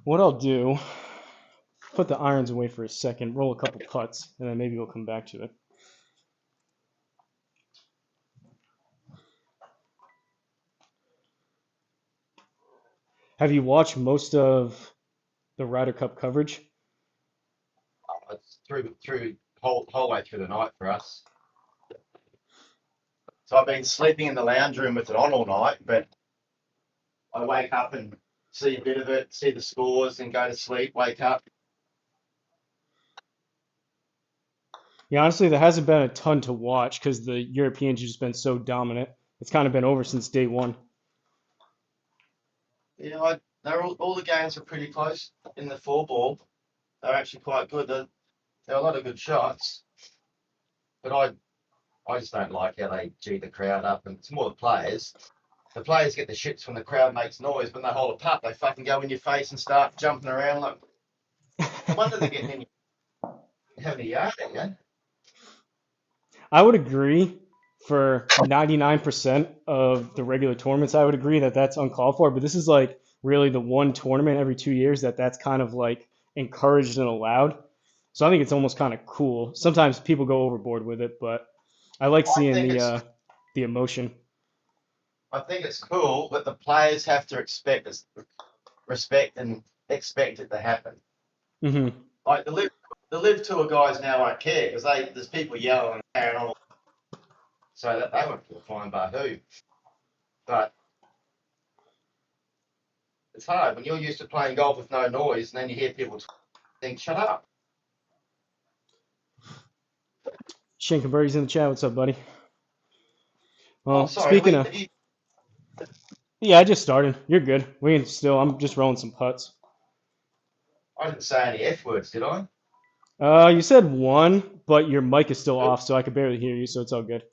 What I'll do, put the irons away for a second, roll a couple putts, and then maybe we'll come back to it. Have you watched most of the Ryder Cup coverage? It's through whole way through the night for us. So I've been sleeping in the lounge room with it on all night, but I wake up and see a bit of it, see the scores, and go to sleep, wake up. Yeah, honestly, there hasn't been a ton to watch because the Europeans have just been so dominant. It's kind of been over since day one. Yeah, they're all the games are pretty close in the four ball. They're actually quite good. There are a lot of good shots, but I just don't like how they G the crowd up, and it's more the players. The players get the shits when the crowd makes noise. When they hold a putt, they fucking go in your face and start jumping around. Like, no wonder they're getting having a yard at you. I would agree for 99% of the regular tournaments. I would agree that that's uncalled for, but this is like really the one tournament every 2 years that's kind of like encouraged and allowed. So I think it's almost kind of cool. Sometimes people go overboard with it, but I like I seeing think it's the emotion. I think it's cool, but the players have to respect and expect it to happen. Hmm. Like the live tour guys now won't care because there's people yelling and carrying on, so that they won't feel fine by who. But it's hard when you're used to playing golf with no noise, and then you hear people think, "Shut up." Shankenberg's in the chat. What's up, buddy? Oh, Well, sorry. speaking of, yeah, I just started. You're good. We can still. I'm just rolling some putts. I didn't say any F words, did I? You said one, but your mic is still off, so I could barely hear you. So it's all good.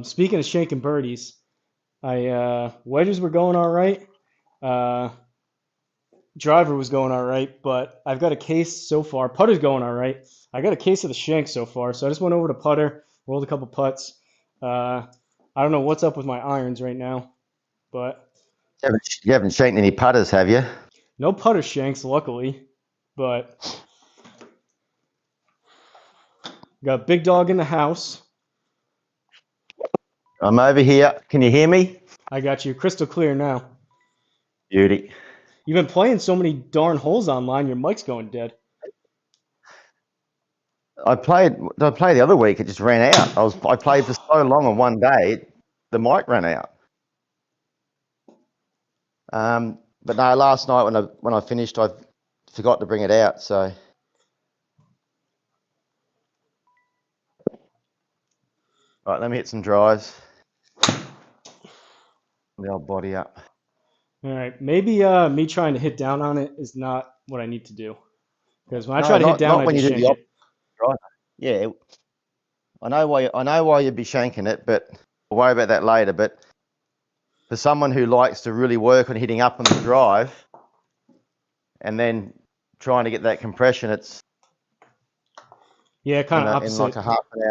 Speaking of shanking birdies, wedges were going all right. Uh, driver was going all right, but I've got a case so far. Putter's going all right. I got a case of the shank so far, so I just went over to putter, rolled a couple putts. I don't know what's up with my irons right now, but You haven't shanked any putters, have you? no putter shanks, luckily. But got Big Dog in the house. I'm over here. Can you hear me? I got you crystal clear now. Beauty. You've been playing so many darn holes online, your mic's going dead. I played the other week. It just ran out. I played for so long on one day, the mic ran out. But no, last night when I finished, I forgot to bring it out. So, right, let me hit some drives. The old body up. All right, maybe me trying to hit down on it is not what I need to do. Because when I try to hit down, Not I when you just do the shank it. opposite drive. Yeah, I know why you'd be shanking it, but we'll worry about that later. But for someone who likes to really work on hitting up on the drive and then trying to get that compression, it's Yeah, kind of in opposite. like a half an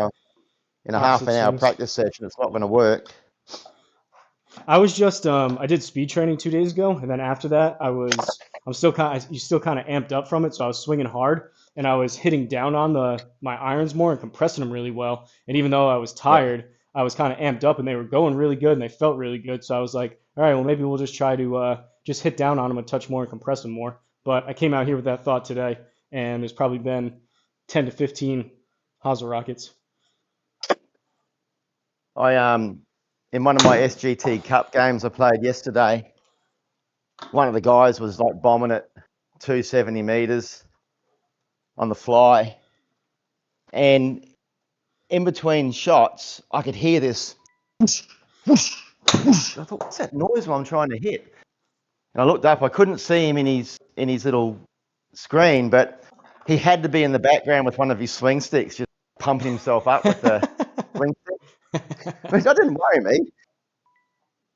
hour swings. practice session, it's not going to work. I was just I did speed training 2 days ago, and then after that, I'm still kind of amped up from it, so I was swinging hard, and I was hitting down on my irons more and compressing them really well. And even though I was tired, I was kind of amped up, and they were going really good, and they felt really good. So I was like, all right, well maybe we'll just try to just hit down on them a touch more and compress them more. But I came out here with that thought today, and there's probably been 10 to 15 Hosel rockets. In one of my SGT Cup games I played yesterday, one of the guys was like bombing at 270 meters on the fly, and in between shots, I could hear this whoosh, whoosh, whoosh. I thought, what's that noise when I'm trying to hit? And I looked up. I couldn't see him in his little screen, but he had to be in the background with one of his swing sticks, just pumping himself up with the swing stick. Which that didn't worry me,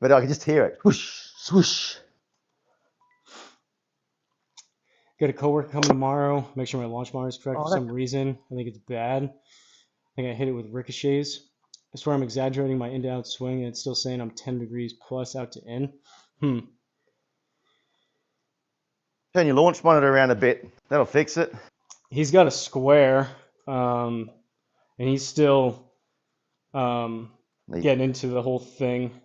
but I could just hear it. Whoosh, swoosh. Got a coworker coming tomorrow. Make sure my launch bar is correct for some reason. I think it's bad. I think I hit it with ricochets. I swear I'm exaggerating my in to out swing, and it's still saying I'm 10 degrees plus out to in. Hmm. Turn your launch monitor around a bit. That'll fix it. He's got a square, and he's still getting into the whole thing.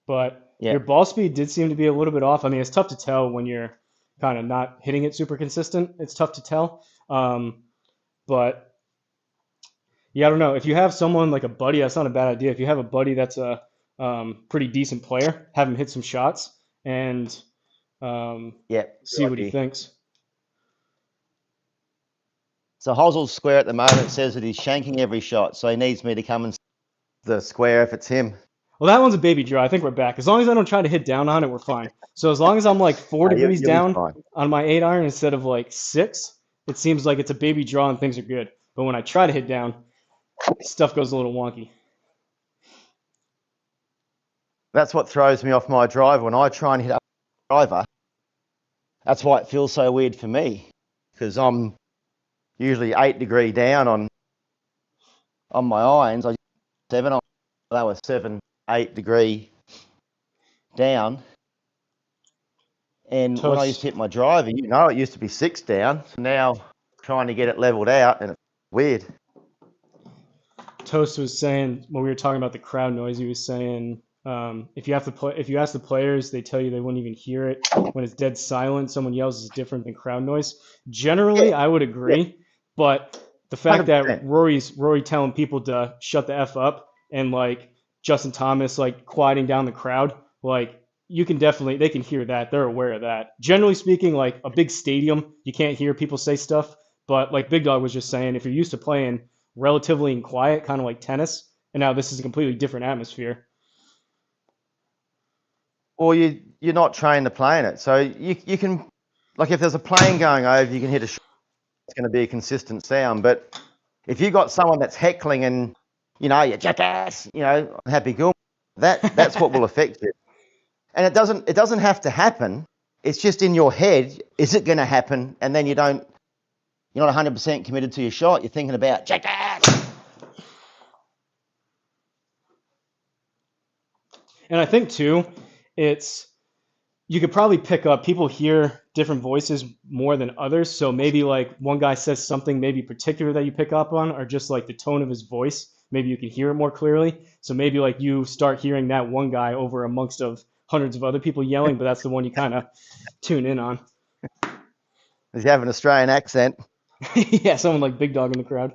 But Yeah. your ball speed did seem to be a little bit off. I mean, it's tough to tell when you're kind of not hitting it super consistent. It's tough to tell. But yeah, I don't know. If you have someone like a buddy, that's not a bad idea. If you have a buddy that's a pretty decent player, have him hit some shots and Yeah. see Good what he idea. thinks. So Hosel's square at the moment says that he's shanking every shot, so he needs me to come and see the square if it's him. Well, that one's a baby draw. I think we're back. As long as I don't try to hit down on it, we're fine. So as long as I'm like 4 degrees You'll be down fine. on my 8 iron instead of like 6, it seems like it's a baby draw and things are good. But when I try to hit down, stuff goes a little wonky. That's what throws me off my driver. When I try and hit up the driver, that's why it feels so weird for me, because I'm usually 8 degree down on my irons. I 7 on, they were 7, 8 degree down. And when I used to hit my driver, it used to be 6 down. So now trying to get it leveled out, and it's weird. Toast was saying when we were talking about the crowd noise, he was saying if you ask the players, they tell you they wouldn't even hear it. When it's dead silent, someone yells is different than crowd noise. Generally, I would agree, but the fact 100%. that Rory telling people to shut the F up and like Justin Thomas like quieting down the crowd, like they can hear that. They're aware of that. Generally speaking, like a big stadium, you can't hear people say stuff. But like Big Dog was just saying, if you're used to playing relatively in quiet, kind of like tennis, and now this is a completely different atmosphere. Or you're not trained to play in it. So you can, like if there's a plane going over, you can hit a shot, it's going to be a consistent sound. But if you've got someone that's heckling and, you jackass, happy girl, that's what will affect it. And it doesn't have to happen. It's just in your head, is it going to happen? And then you're not 100% committed to your shot. You're thinking about jackass. And I think too, you could probably pick up, people hear different voices more than others. So maybe like one guy says something maybe particular that you pick up on, or just like the tone of his voice. Maybe you can hear it more clearly. So maybe like you start hearing that one guy over amongst of hundreds of other people yelling, but that's the one you kind of tune in on. Does he have an Australian accent? Yeah, someone like Big Dog in the crowd.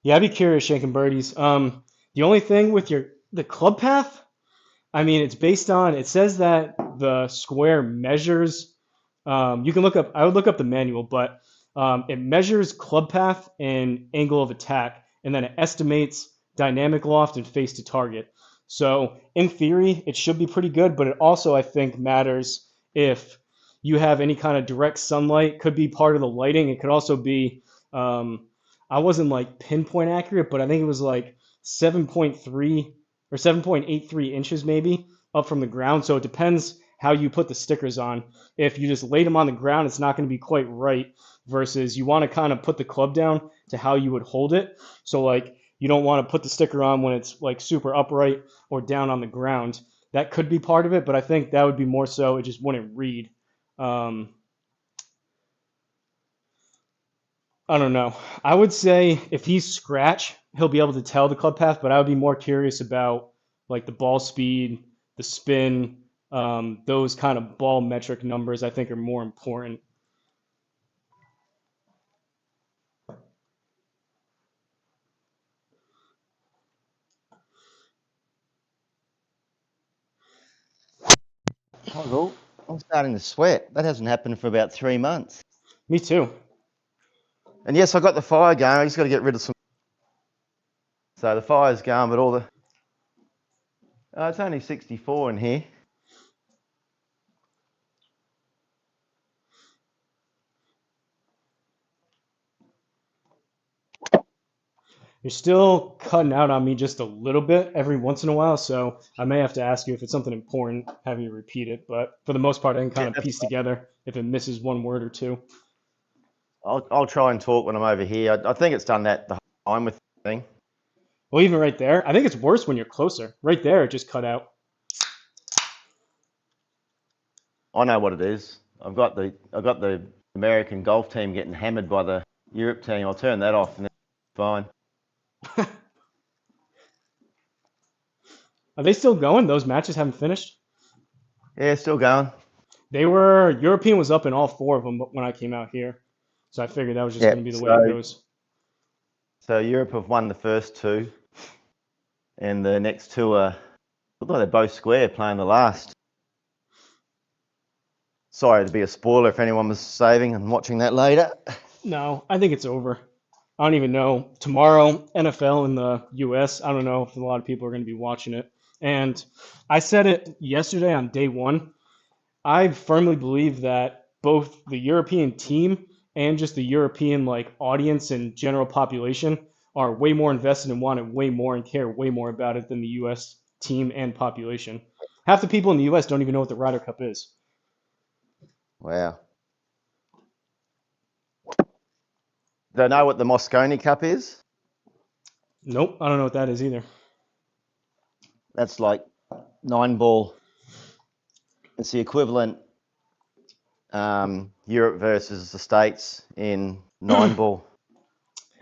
Yeah, I'd be curious, Shanking Birdies. The only thing with the club path, I mean, it says that the square measures, you can I would look up the manual, but it measures club path and angle of attack, and then it estimates dynamic loft and face to target. So in theory, it should be pretty good, but it also, I think, matters if you have any kind of direct sunlight. Could be part of the lighting. It could also be, I wasn't like pinpoint accurate, but I think it was like 7.3 or 7.83 inches maybe up from the ground. So it depends how you put the stickers on. If you just laid them on the ground, it's not going to be quite right, versus you want to kind of put the club down to how you would hold it. So like you don't want to put the sticker on when it's like super upright or down on the ground. That could be part of it, but I think that would be more so it just wouldn't read. I don't know. I would say if he's scratch, he'll be able to tell the club path, but I would be more curious about like the ball speed, the spin, those kind of ball metric numbers I think are more important. Oh, I'm starting to sweat. That hasn't happened for about 3 months. Me too. And yes, I got the fire going. I just got to get rid of some. So the fire's going, but it's only 64 in here. You're still cutting out on me just a little bit every once in a while, so I may have to ask you if it's something important, have you repeat it. But for the most part, I can kind of piece together if it misses one word or two. I'll try and talk when I'm over here. I think it's done that the whole time with the thing. Well, even right there, I think it's worse when you're closer. Right there, it just cut out. I know what it is. I've got the American golf team getting hammered by the Europe team. I'll turn that off and then it's fine. Are they still going? Those matches haven't finished? Yeah, still going. European was up in all 4 of them when I came out here. So I figured that was just Yeah. going to be the way it goes. So Europe have won the first 2, and the next 2 look like they're both square playing the last. Sorry to be a spoiler if anyone was saving and watching that later. No, I think it's over. I don't even know. Tomorrow, NFL in the US, I don't know if a lot of people are going to be watching it. And I said it yesterday on day 1. I firmly believe that both the European team and just the European audience and general population are way more invested and want it way more and care way more about it than the US team and population. Half the people in the US don't even know what the Ryder Cup is. Wow. Do you know what the Mosconi Cup is? Nope, I don't know what that is either. That's like 9-ball. It's the equivalent Europe versus the States in 9-ball.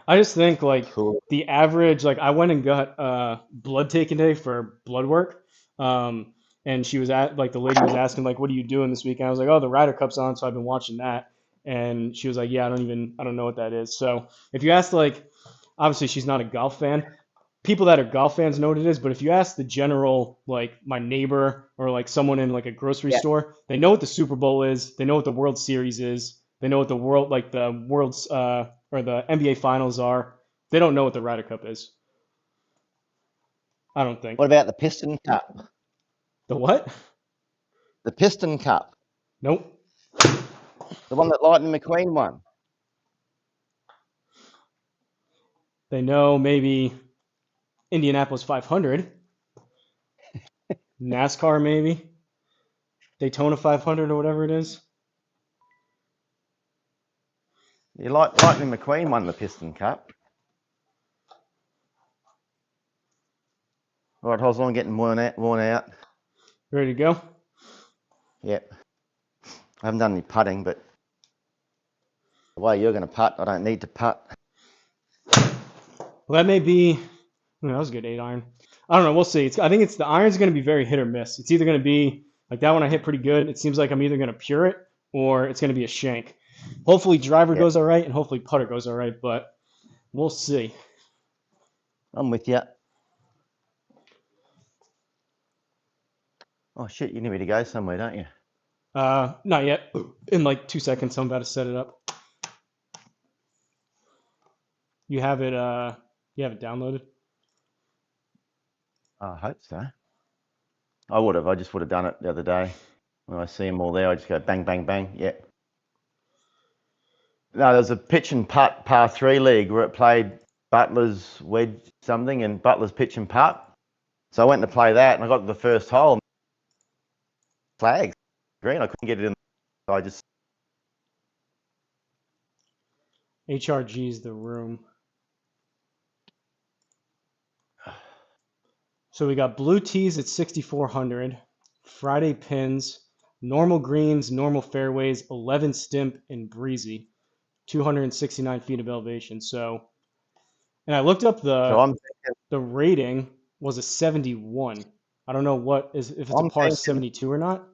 I just think Cool. the average, I went and got blood taken today for blood work. And she was the lady was asking what are you doing this weekend? I was like, oh, the Ryder Cup's on, so I've been watching that. And she was like, yeah, I don't know what that is. So if you ask obviously she's not a golf fan. People that are golf fans know what it is, but if you ask the general, my neighbor or someone in a grocery store, they know what the Super Bowl is. They know what the World Series is. They know what the world's or the NBA finals are. They don't know what the Ryder Cup is. I don't think. What about the Piston Cup? The what? The Piston Cup. Nope. The one that Lightning McQueen won. They know maybe Indianapolis 500. NASCAR maybe. Daytona 500 or whatever it is. Yeah, Lightning McQueen won the Piston Cup. All right, Hosel, I'm getting worn out. Ready to go? Yep. I haven't done any putting, but the way you're going to putt, I don't need to putt. Well, that may be. That was a good 8 iron. I don't know. We'll see. I think the iron's going to be very hit or miss. It's either going to be that one I hit pretty good. It seems like I'm either going to pure it or it's going to be a shank. Hopefully driver goes all right and hopefully putter goes all right, but we'll see. I'm with you. Oh shit! You need me to go somewhere, don't you? Not yet. In 2 seconds, I'm about to set it up. You have it. You have it downloaded. I hope so. I would have. I just would have done it the other day. When I see them all there, I just go bang, bang, bang. Yeah. No, there's a pitch and putt par 3 league where it played Butler's wedge something and Butler's pitch and putt. So I went to play that and I got to the first hole. Flags. Green. I couldn't get it in. So I just. HRG's the room. So we got blue tees at 6,400, Friday pins, normal greens, normal fairways, 11 stimp, and breezy, 269 feet of elevation. So, and I looked up the rating was a 71. I don't know if it's a par 72 or not.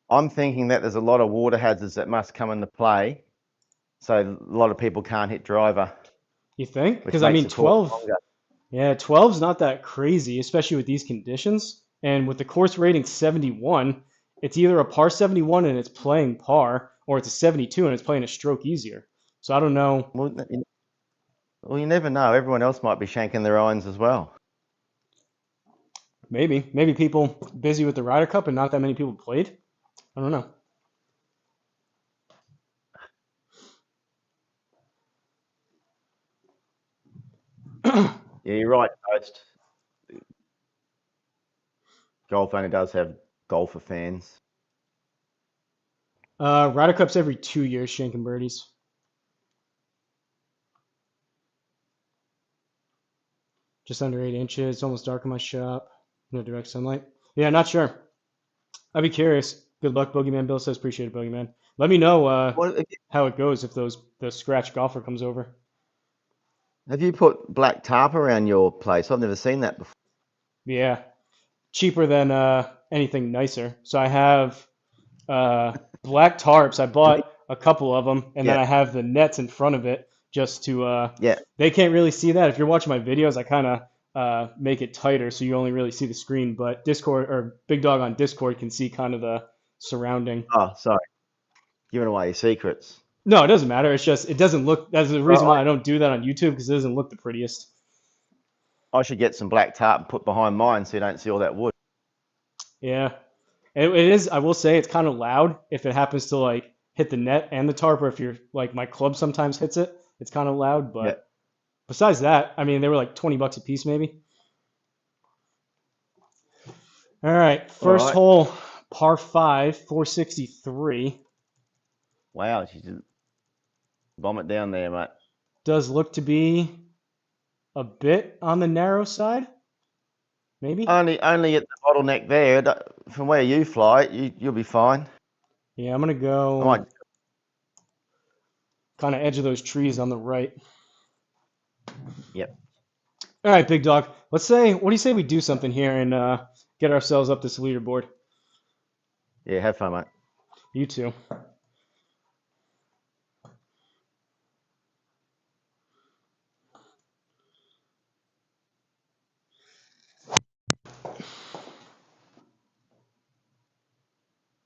I'm thinking that there's a lot of water hazards that must come into play, so a lot of people can't hit driver. You think? Because I mean, 12. Yeah, 12's not that crazy, especially with these conditions. And with the course rating 71, it's either a par 71 and it's playing par, or it's a 72 and it's playing a stroke easier. So I don't know. Well, you never know. Everyone else might be shanking their irons as well. Maybe people busy with the Ryder Cup and not that many people played. I don't know. Yeah, you're right, Post. Golf only does have golfer fans. Ryder Cup's every 2 years, shanking birdies. Just under 8 inches. It's almost dark in my shop. No direct sunlight. Yeah, not sure. I'd be curious. Good luck, Boogeyman. Bill says, appreciate it, Boogeyman. Let me know What how it goes if the scratch golfer comes over. have you put black tarp around your place? I've never seen that before. Yeah, cheaper than anything nicer. So I have black tarps. I Have you- bought a couple of them, and then Yeah, I have the nets in front of it just to. yeah. They can't really see that. If you're watching my videos, I kind of make it tighter so you only really see the screen. But Discord or Big Dog on Discord can see kind of the surrounding. Oh, sorry, giving away your secrets. No, it doesn't matter. It's just it doesn't look. That's the reason Well, why I don't do that on YouTube because it doesn't look the prettiest. I should get some black tarp and put behind mine so you don't see all that wood. Yeah, it is. I will say it's kind of loud if it happens to like hit the net and the tarp, or if you're like my club sometimes hits it. It's kind of loud, Yeah. but besides that, I mean, they were like $20 a piece, maybe. All right, first right. hole, par 5, 463. Wow, you just bomb it down there, mate. Does look to be a bit on the narrow side, maybe. Only at the bottleneck there. From where you fly, you'll be fine. Yeah, I'm gonna I go might, kind of edge of those trees on the right. yep. All right, Big Dog. Let's say, what do you say we do something here and get ourselves up this leaderboard? Yeah, have fun, mate. You too.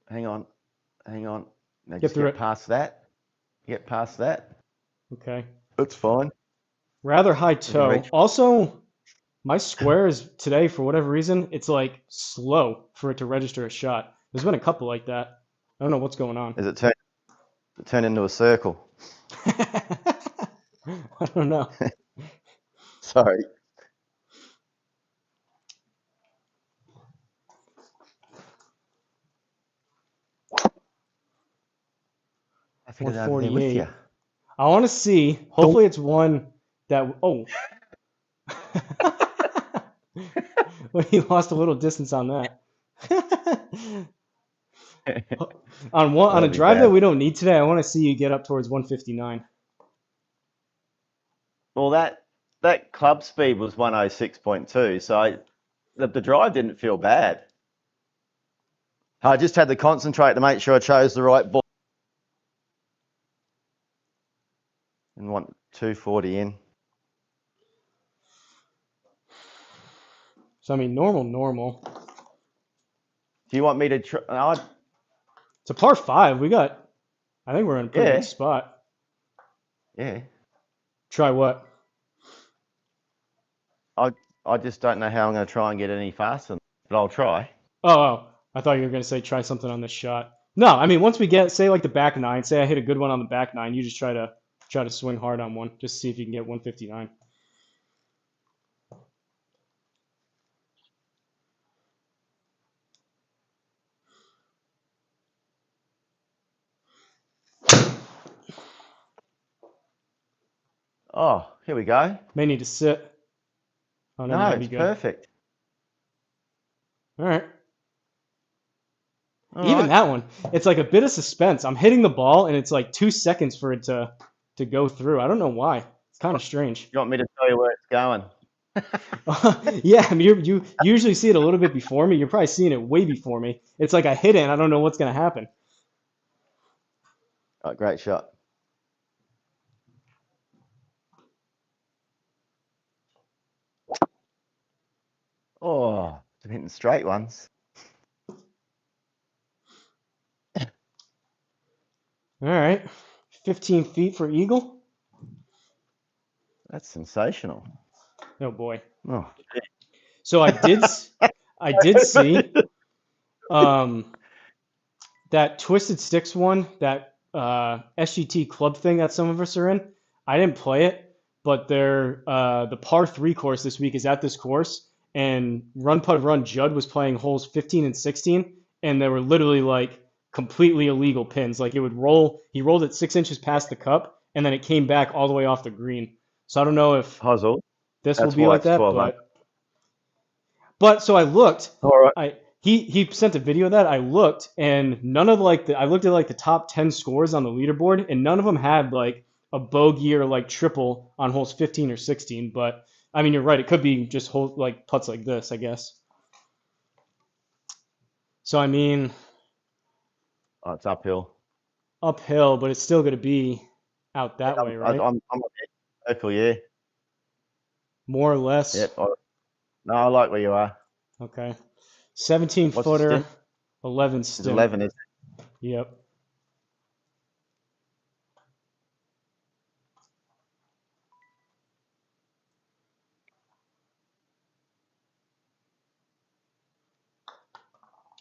Hang on. Now Get just through get it. past that. Get past that. Okay. That's fine. Rather high We can toe. reach. Also, my squares today, for whatever reason, it's like slow for it to register a shot. There's been a couple like that. I don't know what's going on. Is it turn into a circle? I don't know. Sorry. I fit it over there with 448. you. I want to see. Hopefully, it's one that. Oh. Well, he lost a little distance on that. On a That'd be drive that bad. we don't need today, I want to see you get up towards 159. Well, that club speed was 106.2, so the drive didn't feel bad. I just had to concentrate to make sure I chose the right ball. And want 240 in. So I mean, normal. Do you want me to try? It's a par 5. I think we're in a pretty Yeah. good spot. Yeah. Try what? I just don't know how I'm going to try and get any faster, but I'll try. Oh, I thought you were going to say try something on this shot. No, I mean, once we get, say, like the back 9, say I hit a good one on the back 9, you just try to swing hard on one, just see if you can get 159. Oh, here we go. May need to sit. Oh, no, No, that'd be it's good. perfect. All right. All Even right. that one, it's like a bit of suspense. I'm hitting the ball, and it's like 2 seconds for it to go through. I don't know why. It's kind of strange. You want me to tell you where it's going? Yeah, I mean, you usually see it a little bit before me. You're probably seeing it way before me. It's like I hit it, and I don't know what's going to happen. Oh, great shot. Oh, I'm hitting straight ones. All right. 15 feet for eagle. That's sensational. Oh, boy. Oh, So I did see that Twisted Sticks one, that SGT club thing that some of us are in. I didn't play it, but the par 3 course this week is at this course, and Run Putt Run Judd was playing holes 15 and 16, and they were literally like completely illegal pins. Like it would roll. He rolled it 6 inches past the cup, and then it came back all the way off the green. So I don't know if Hosel. this will That's be why like it's that, 12 under. but so I looked. All right. He sent a video of that. I looked, and none of I looked at like the top 10 scores on the leaderboard, and none of them had like a bogey or like triple on holes 15 or 16. But I mean, you're right. It could be just like putts like this, I guess. So I mean, Oh, it's uphill. uphill, but it's still going to be out that way, right? I'm circle, yeah. More or less. Yep. No, I like where you are. Okay. 17 What's the footer, stim? 11 It's stim. 11, is it? Yep.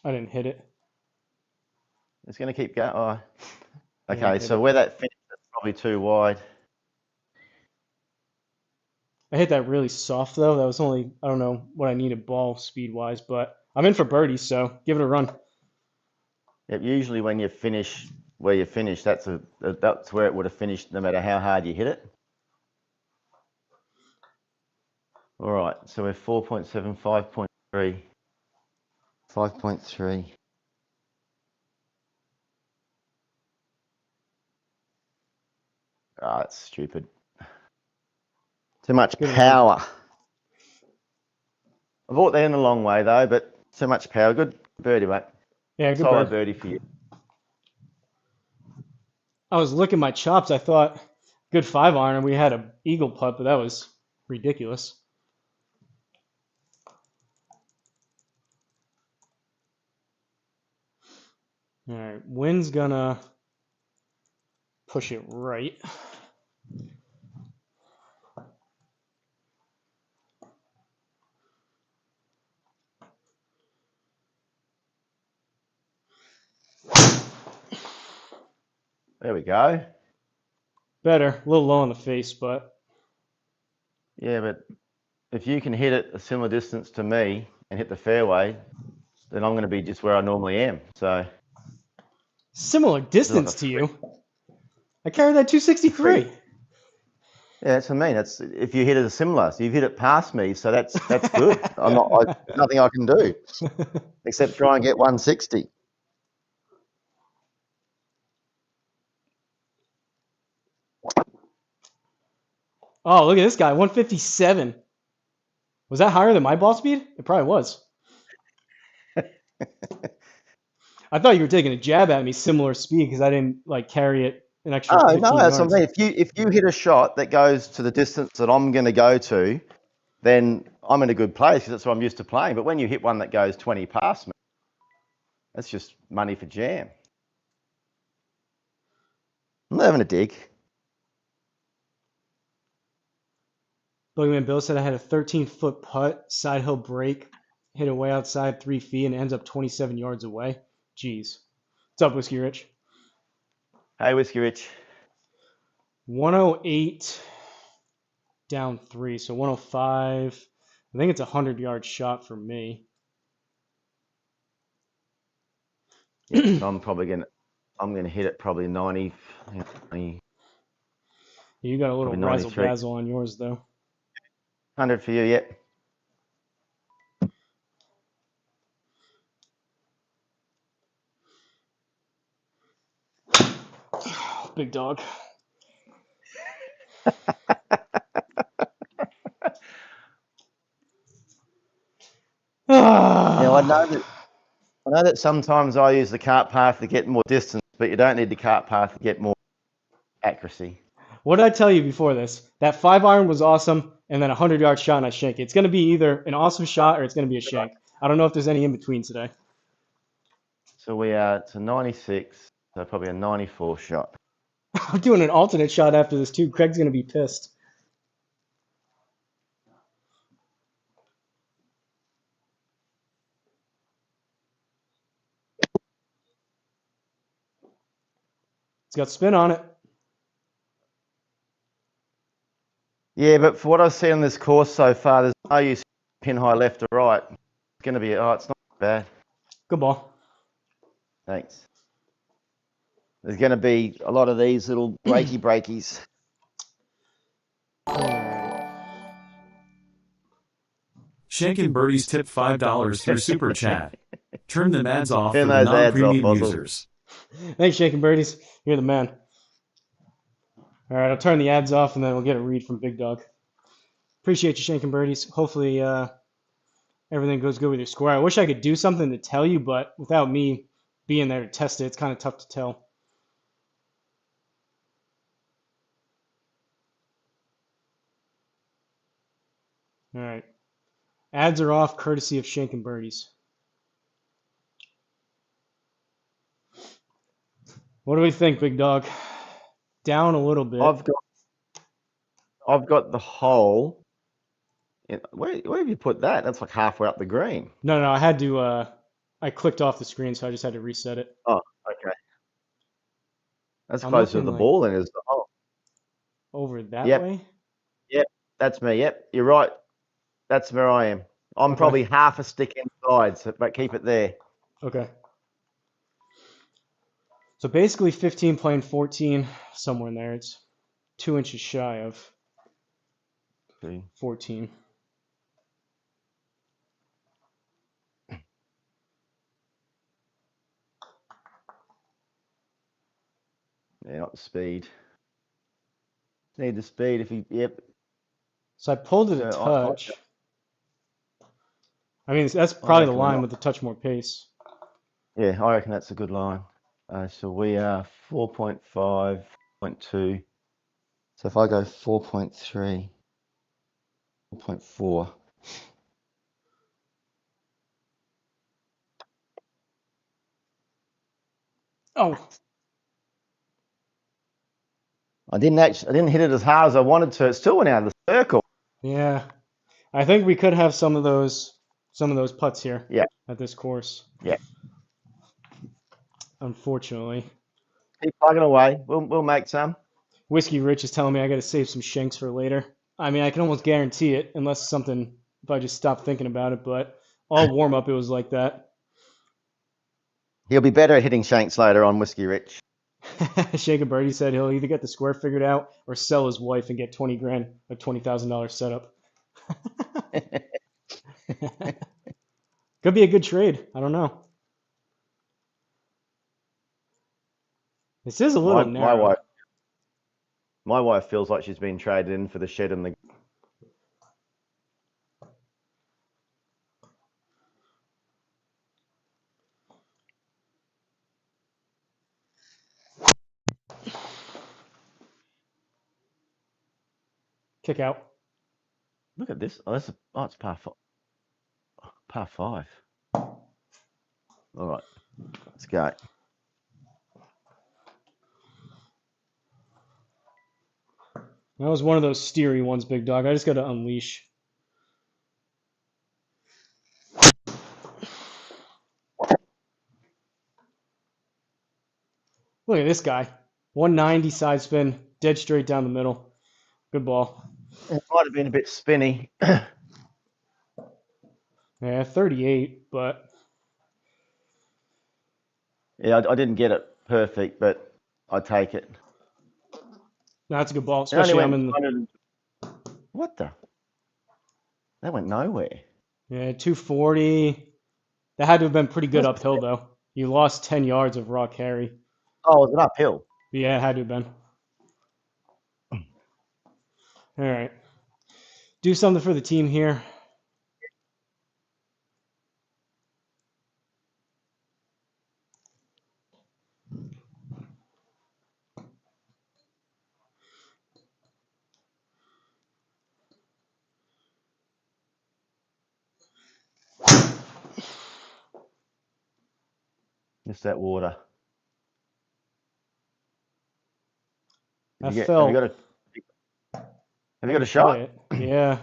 I didn't hit it. It's going to keep going. Oh. I Okay, didn't hit so it. where that finished, that's probably too wide. I hit that really soft though. That was only, I don't know what I needed ball speed wise, but I'm in for birdie, so give it a run. Yep, usually when you finish where you finish, that's where it would have finished no matter how hard you hit it. All right, so we're 4.7, 5.3. 5.3. Ah, that's stupid. Too much power. I brought that in a long way though, but too much power. Good birdie, mate. Yeah, good Solid bird. birdie for you. I was licking my chops. I thought good 5-iron, and we had an eagle putt, but that was ridiculous. All right, wind's gonna push it right. There we go. Better, a little low on the face, but Yeah, but if you can hit it a similar distance to me and hit the fairway, then I'm going to be just where I normally am. So similar distance to you. I carried that 263. Yeah, that's what I mean. That's if you hit it a similar. So you've hit it past me, so that's good. Nothing I can do except try and get 160. Oh, look at this guy, 157. Was that higher than my ball speed? It probably was. I thought you were taking a jab at me, similar speed, because I didn't like carry it an extra 15 No, that's yards. what I mean. If you hit a shot that goes to the distance that I'm going to go to, then I'm in a good place because that's what I'm used to playing. But when you hit one that goes 20 past me, that's just money for jam. I'm not having a dig. Bugman Bill said I had a 13-foot putt, side hill break, hit it way outside 3 feet, and it ends up 27 yards away. Jeez. What's up, Whiskey Rich? Hey, Whiskey Rich. 108 down 3, so 105. I think it's a 100-yard shot for me. Yeah, I'm gonna hit it probably 90. You got a little razzle dazzle on yours though. 100 for you, yep. Big dog. Now I know that sometimes I use the cart path to get more distance, but you don't need the cart path to get more accuracy. What did I tell you before this? That 5-iron was awesome, and then a 100-yard shot and I shank it. It's going to be either an awesome shot or it's going to be a shank. I don't know if there's any in between today. So we are to 96, so probably a 94 shot. I'm doing an alternate shot after this too. Craig's going to be pissed. It's got spin on it. Yeah, but for what I've seen on this course so far, there's no use pin high left or right. It's going to be, it's not bad. Good ball. Thanks. There's going to be a lot of these little breakies. Shankin' Birdies tipped $5 through Super Chat. Turn the ads off for Turn the those ads off, non-premium Hosel. users. Thanks, Shankin' Birdies. You're the man. All right, I'll turn the ads off, and then we'll get a read from Big Dog. Appreciate you, Shankin' Birdies. Hopefully everything goes good with your score. I wish I could do something to tell you, but without me being there to test it, it's kind of tough to tell. All right. Ads are off, courtesy of Shankin' Birdies. What do we think, Big Dog? Down a little bit. I've got the hole. Where have you put that? That's like halfway up the green. No, I had to. I clicked off the screen, so I just had to reset it. Oh, okay. That's I'm closer to the looking ball than it is the hole. Over that Yep. way? Yep, that's me. Yep, you're right. That's where I am. I'm Okay. probably half a stick inside, but keep it there. Okay. So basically 15 playing 14, somewhere in there. It's 2 inches shy of 14. Yeah, not the speed. Need the speed if you. Yep. So I pulled it a So touch. I mean, that's probably the reckon we're line not- with a touch more pace. Yeah, I reckon that's a good line. So we are 4.5.2. So if I go 4.3, 4.4. Oh, I didn't hit it as hard as I wanted to. It still went out of the circle. yeah. I think we could have some of those putts here. Yeah. At this course. Yeah. Unfortunately. Keep plugging away. We'll make some. Whiskey Rich is telling me I got to save some shanks for later. I mean, I can almost guarantee it, unless if I just stop thinking about it. But all warm up, it was like that. He'll be better at hitting shanks later on, Whiskey Rich. Shaker Birdie said he'll either get the square figured out or sell his wife and get 20 grand, a $20,000 setup. Could be a good trade. I don't know. This is a little narrow. My wife feels like she's been traded in for the shed and the. Kick out. Look at this. Oh, it's par 5. Par 5. All right, let's go. That was one of those steery ones, Big Dog. I just got to unleash. Look at this guy. 190 side spin, dead straight down the middle. Good ball. It might have been a bit spinny. Yeah, 38, but Yeah, I didn't get it perfect, but I take it. no, that's a good ball. Especially I'm in the What the? That went nowhere. yeah 240. That had to have been pretty good uphill though. You lost 10 yards of raw carry. Oh, it was an uphill. But yeah, it had to have been. All right. Do something for the team here. Missed that water. That Have felt. you got a shot? Yeah.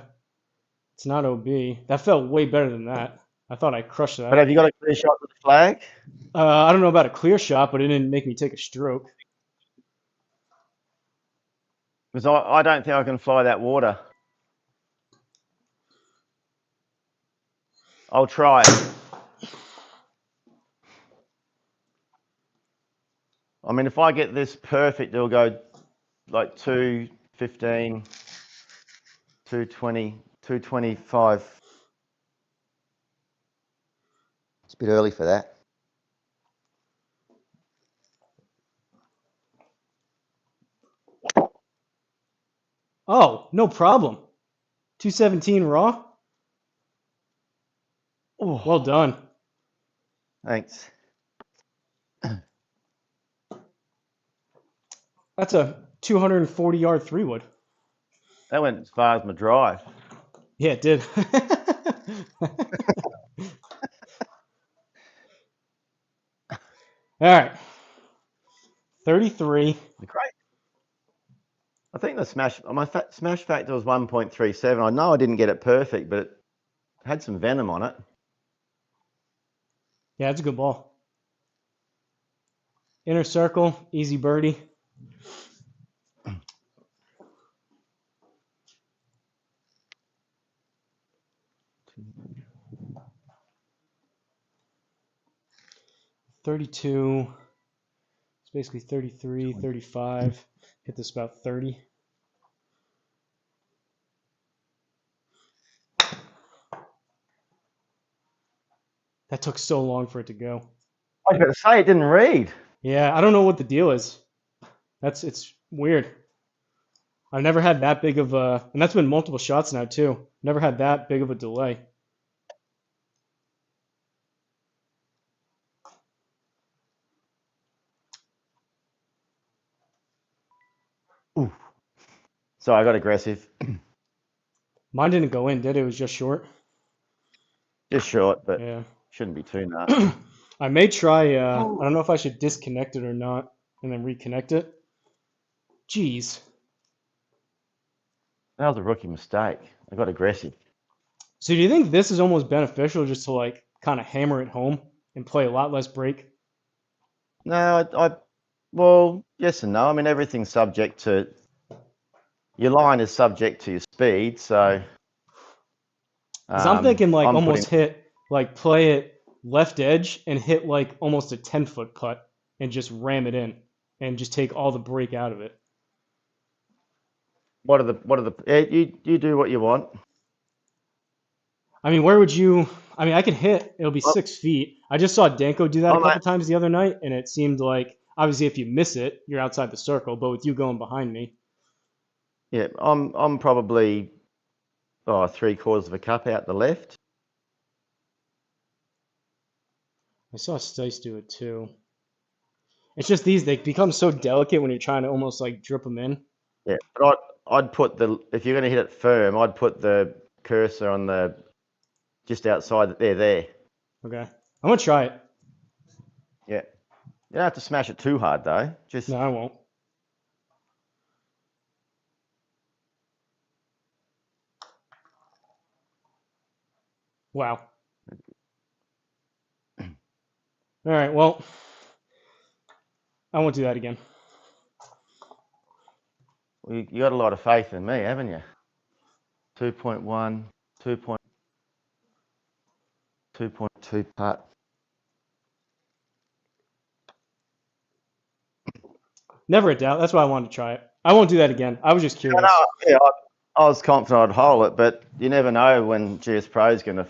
It's not OB. That felt way better than that. I thought I crushed that. But have you got a clear shot to the flag? I don't know about a clear shot, but it didn't make me take a stroke. Because I don't think I can fly that water. I'll try. I mean, if I get this perfect, it'll go like 215, 220, 225. It's a bit early for that. Oh, no problem. 217 raw. Oh, Well done. thanks. That's a 240-yard 3-wood. That went as far as my drive. Yeah, it did. All right. 33. Great. I think the smash factor was 1.37. I know I didn't get it perfect, but it had some venom on it. Yeah, it's a good ball. Inner circle, easy birdie. $32. It's basically 33, 35. Hit this about 30. That took so long for it to go. I was going to say it didn't read. Yeah, I don't know what the deal is. It's weird. I've never had that big of a, and that's been multiple shots now too. Never had that big of a delay. Ooh. So I got aggressive. Mine didn't go in, did it? It was just short. Just short, but Yeah. shouldn't be too nasty. I may try, I don't know if I should disconnect it or not and then reconnect it. Jeez. That was a rookie mistake. I got aggressive. So do you think this is almost beneficial just to like kind of hammer it home and play a lot less break? No, well, yes and no. I mean, everything's subject to, your line is subject to your speed, so. Because I'm thinking like I'm almost hit, like play it left edge and hit like almost a 10-foot putt and just ram it in and just take all the break out of it. You do what you want. I mean, where would you, I mean, I could hit, it'll be 6 feet. I just saw Danko do that a couple times the other night, and it seemed like, obviously if you miss it, you're outside the circle, but with you going behind me. Yeah, I'm probably 3/4 of a cup out the left. I saw Stice do it too. It's just they become so delicate when you're trying to almost like drip them in. Yeah, but I'd put if you're going to hit it firm, I'd put the cursor on just outside there. Okay. I'm going to try it. Yeah. You don't have to smash it too hard though. Just No, I won't. Wow. All right, well, I won't do that again. you got a lot of faith in me, haven't you? 2.1, 2.2 putt. Never a doubt. That's why I wanted to try it. I won't do that again. I was just curious. Yeah, I was confident I'd hole it, but you never know when GSPro is going to,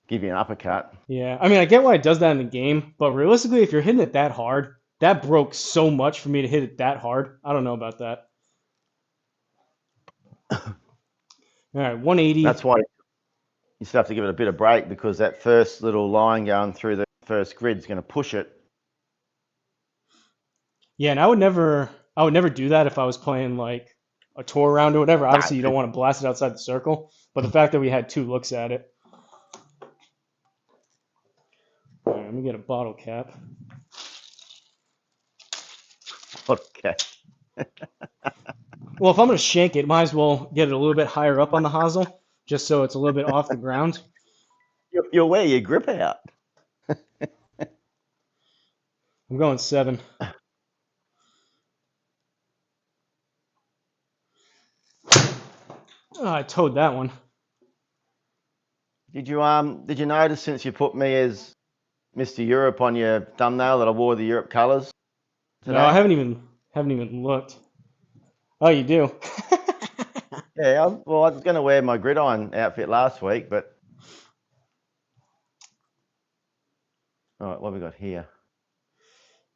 give you an uppercut. Yeah, I mean, I get why it does that in the game, but realistically, if you're hitting it that hard, that broke so much for me to hit it that hard. I don't know about that. All right, 180. That's why you still have to give it a bit of break, because that first little line going through the first grid is going to push it. Yeah, and I would never do that if I was playing like a tour round or whatever. Obviously, you don't want to blast it outside the circle, but the fact that we had 2 looks at it. All right, let me get a bottle cap. Okay. Well, if I'm going to shank it, might as well get it a little bit higher up on the hosel, just so it's a little bit off the ground. You'll wear your grip out. I'm going 7. Oh, I towed that one. Did you notice, since you put me as Mr. Europe on your thumbnail that I wore the Europe colours today? No, I haven't even looked. Oh, you do? Yeah, well, I was going to wear my gridiron outfit last week, but... All right, what have we got here?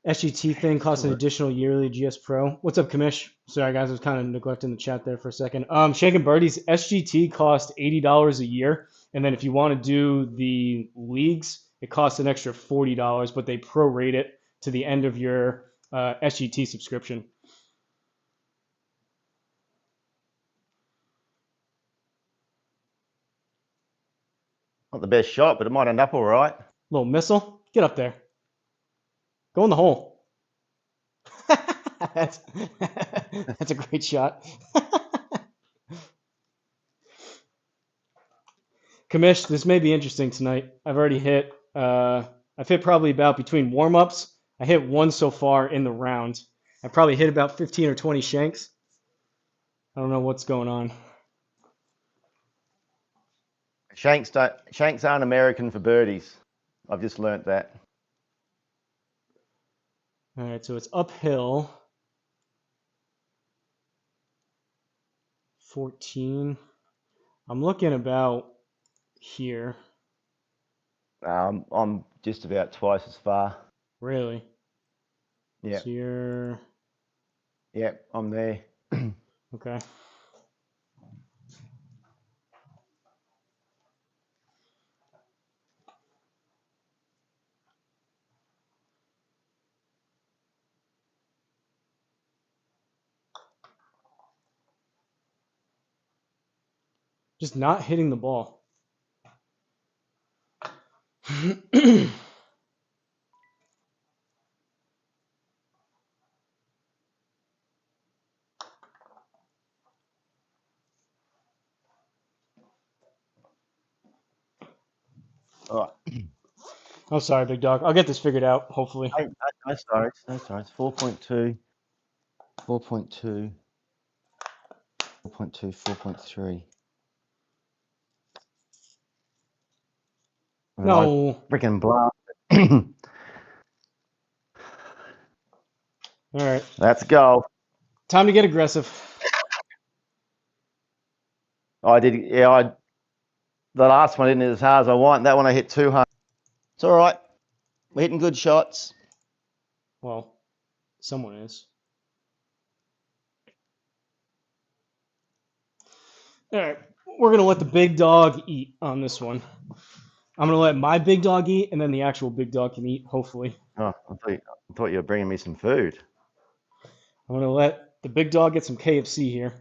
SGT thing costs an additional yearly GSPro. What's up, Kamish? Sorry, guys, I was kind of neglecting the chat there for a second. Shank and Birdies, SGT costs $80 a year, and then if you want to do the leagues, it costs an extra $40, but they prorate it to the end of your SGT subscription. Not the best shot, but it might end up all right. Little missile, get up there. Go in the hole. that's a great shot. Kamish, this may be interesting tonight. I've already hit, I've hit probably about between warm-ups. I hit one so far in the round. I probably hit about 15 or 20 shanks. I don't know what's going on. Shanks aren't American for birdies. I've just learnt that. All right, so it's uphill. 14. I'm looking about here. I'm just about twice as far. Really? Yeah. So you're... Yeah, I'm there. Okay. Just not hitting the ball. All right. I'm sorry, big dog. I'll get this figured out, hopefully. No sorry. No sorry. It's 4.2, 4.2, 4.2, 4.3. No. Freaking blast. All right. Let's go. Time to get aggressive. I did. Yeah, the last one didn't hit as hard as I want. That one I hit too hard. It's all right. We're hitting good shots. Well, someone is. All right. We're going to let the big dog eat on this one. I'm going to let my big dog eat, and then the actual big dog can eat, hopefully. Oh, I thought you were bringing me some food. I'm going to let the big dog get some KFC here.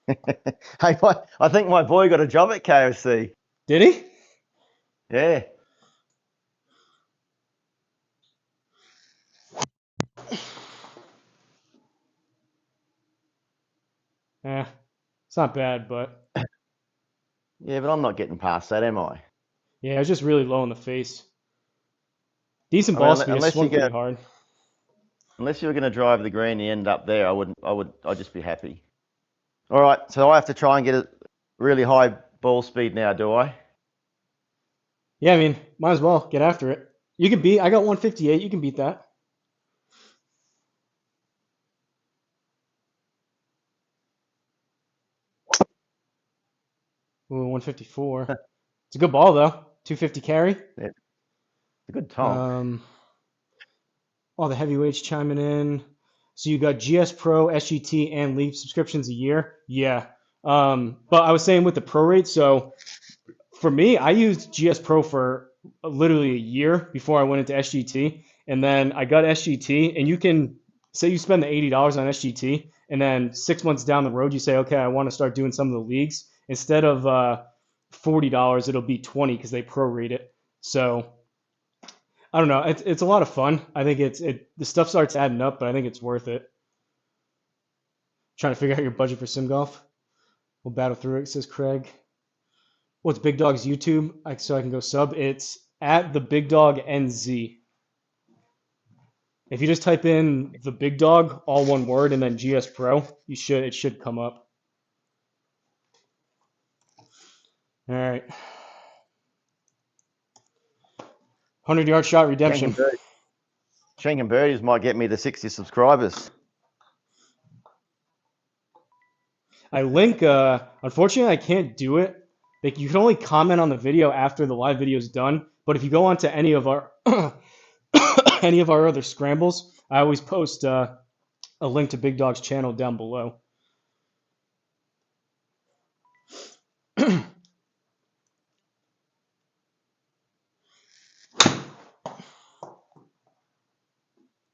Hey, I think my boy got a job at KFC. Did he? Yeah. Yeah. It's not bad, but... Yeah, but I'm not getting past that, am I? Yeah, it was just really low in the face. Decent ball speed. It swung pretty hard. Unless you were going to drive the green and end up there, I'd just be happy. All right, so I have to try and get a really high ball speed now, do I? Yeah, I mean, might as well get after it. You can beat, I got 158. You can beat that. Ooh, 154. It's a good ball, though. 250 carry. Yeah. It's a good time. All the heavyweights chiming in. So you got GSPro, SGT, and Leaf subscriptions a year. Yeah. But I was saying with the prorate, so for me, I used GSPro for literally a year before I went into SGT. And then I got SGT, and you can say you spend the $80 on SGT, and then 6 months down the road, you say, okay, I want to start doing some of the leagues. Instead of $40, it'll be $20 because they prorate it. So I don't know. It's a lot of fun. I think the stuff starts adding up, but I think it's worth it. Trying to figure out your budget for sim golf. We'll battle through it, says Craig. What's Big Dog's YouTube? So I can go sub. It's at TheBigDogNZ. If you just type in the Big Dog, all one word, and then GSPro, it should come up. All right. 100-yard shot redemption. Shanking birdies might get me to 60 subscribers. I link. Unfortunately, I can't do it. Like, you can only comment on the video after the live video is done. But if you go onto any of our any of our other scrambles, I always post a link to Big Dog's channel down below.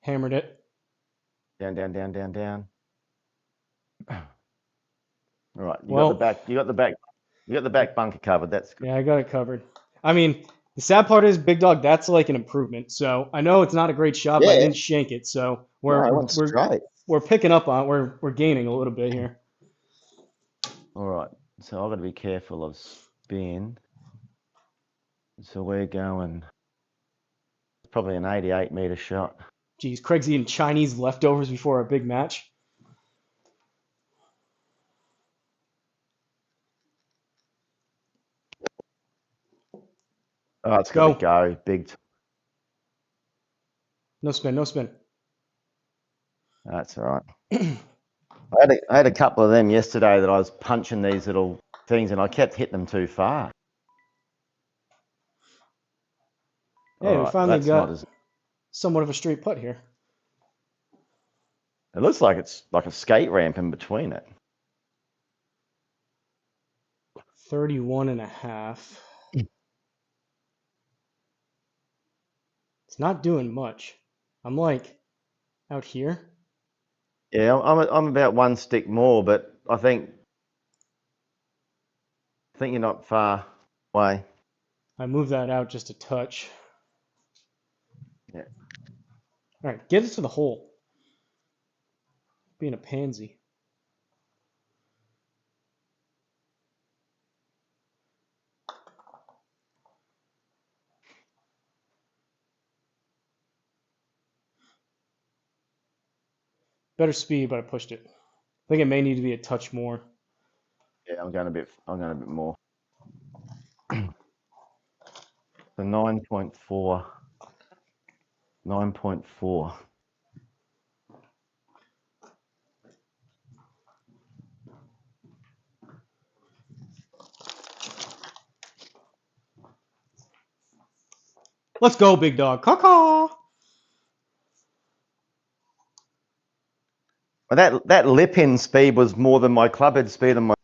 Hammered it. Down. All right, you Well, got the back. You got the back bunker covered. That's good. yeah, I got it covered. I mean, the sad part is, Big Dog, that's like an improvement. So I know it's not a great shot, but I Yeah. didn't shank it. So No, I went straight. we're picking up on it. We're gaining a little bit here. All right, so I've got to be careful of spin. So we're going probably an 88-meter shot. Geez, Craig's eating Chinese leftovers before a big match. Oh, it's got to go big. No spin, no spin. That's all right. I had a couple of them yesterday that I was punching these little things and I kept hitting them too far. Hey, we finally got as... somewhat of a straight putt here. It looks like it's like a skate ramp in between it. 31.5. It's not doing much. I'm like out here. Yeah, I'm about one stick more, but I think you're not far away. I moved that out just a touch. Yeah. All right, get it to the hole. Being a pansy. Better speed, but I pushed it. I think it may need to be a touch more. Yeah, I'm going a bit more. The 9.4. 9.4. Let's go, Big Dog. Caw-caw. Well, that lip in speed was more than my club head speed. And I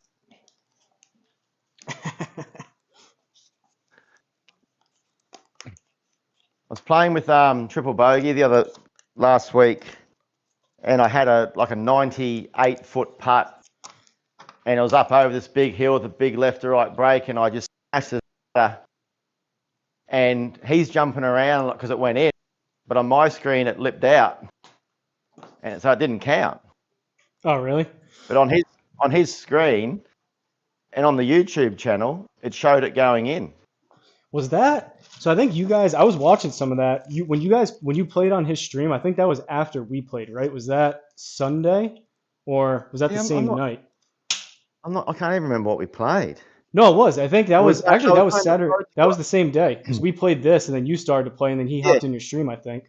was playing with triple bogey last week, and I had a 98-foot putt, and it was up over this big hill with a big left to right break, and I just smashed it, and he's jumping around because it went in, but on my screen it lipped out, and so it didn't count. Oh, really? But on his screen and on the YouTube channel, it showed it going in. Was that? So I think you guys, I was watching some of that. When you played on his stream, I think that was after we played, right? Was that Sunday or was that the same night? I can't even remember what we played. No, it was. I think that was Saturday. That was the same day because we played this and then you started to play and then he hopped in your stream, I think.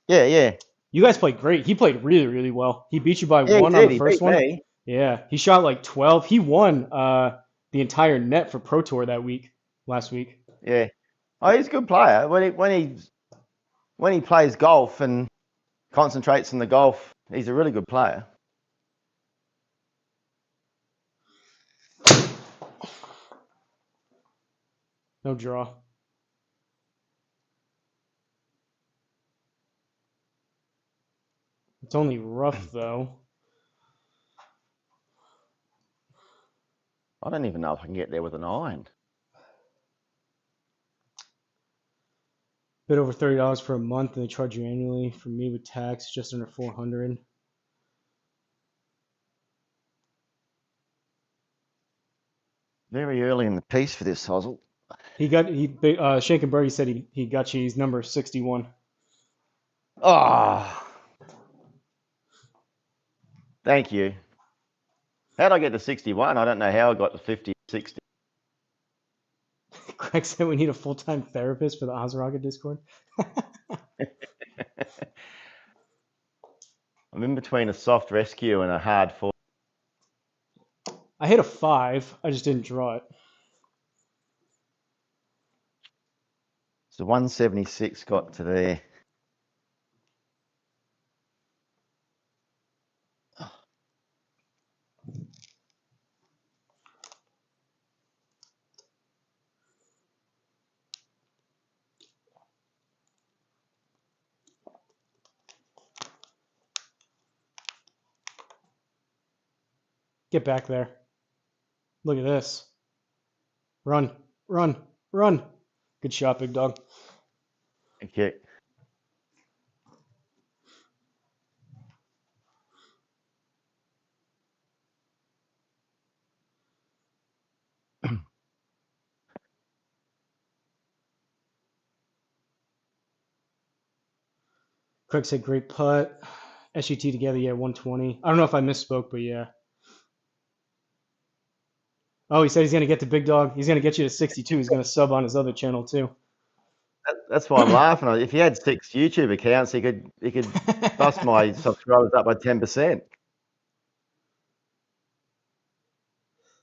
Yeah. You guys played great. He played really, really well. He beat you by one on the first one. Me. Yeah, he shot like 12. He won the entire net for Pro Tour last week. Yeah. Oh, he's a good player. When he plays golf and concentrates on the golf, he's a really good player. No draw. It's only rough though. I don't even know if I can get there with an iron. Bit over $30 for a month, and they charge you annually. For me, with tax, just under $400. Very early in the piece for this, Hosel. Shank and Birdie said he got you. He's number 61. Oh, thank you. How'd I get to 61? I don't know how I got to 50, 60. Craig said we need a full-time therapist for the Oz Rocket Discord. I'm in between a soft rescue and a hard 4. I hit a 5. I just didn't draw it. So 176 got to there. Get back there. Look at this. Run, run, run. Good shot, big dog. Okay. Craig said great putt. SGT together, yeah, 120. I don't know if I misspoke, but yeah. Oh, he said he's going to get to Big Dog. He's going to get you to 62. He's going to sub on his other channel, too. That's why I'm laughing. If he had 6 YouTube accounts, he could bust my subscribers up by 10%.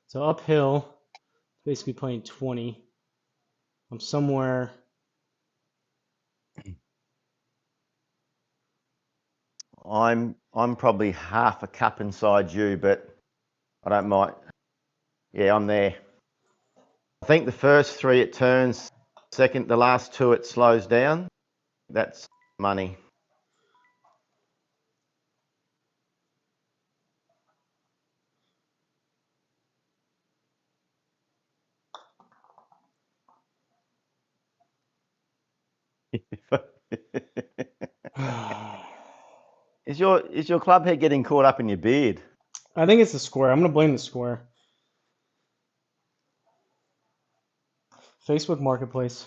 So uphill, basically playing 20. I'm somewhere. I'm probably half a cup inside you, but I don't mind. Yeah, I'm there. I think the first 3 it turns, the last 2 it slows down. That's money. Is your club head getting caught up in your beard? I think it's the square. I'm going to blame the square. Facebook Marketplace.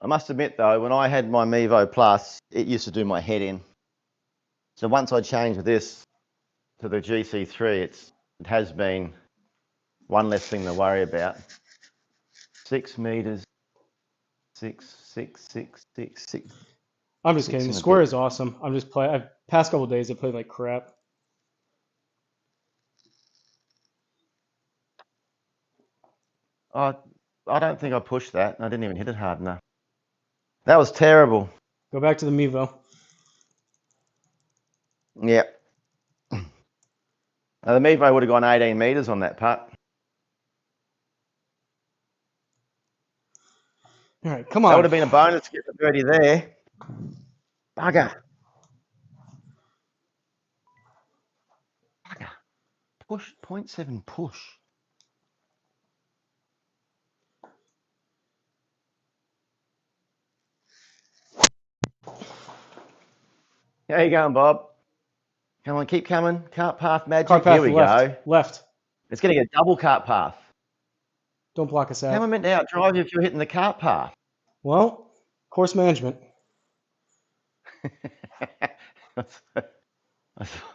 I must admit though, when I had my Mevo Plus, it used to do my head in. So once I changed this to the GC3, it has been one less thing to worry about. 6 meters, 6. I'm just kidding. The square is awesome. I'm just playing. Past couple days I played like crap. I don't think I pushed that. I didn't even hit it hard enough. That was terrible. Go back to the Mevo. Yep. Now, the Mevo would have gone 18 meters on that putt. All right, come on. That would have been a bonus to get the birdie there. Bugger. Push, 0.7 push. How you going, Bob? Come on, keep coming. Cart path magic. Cart path Here we left. go. Left. It's getting a double cart path. Don't block us out. How am I meant to outdrive you if you're hitting the cart path? Well, course management.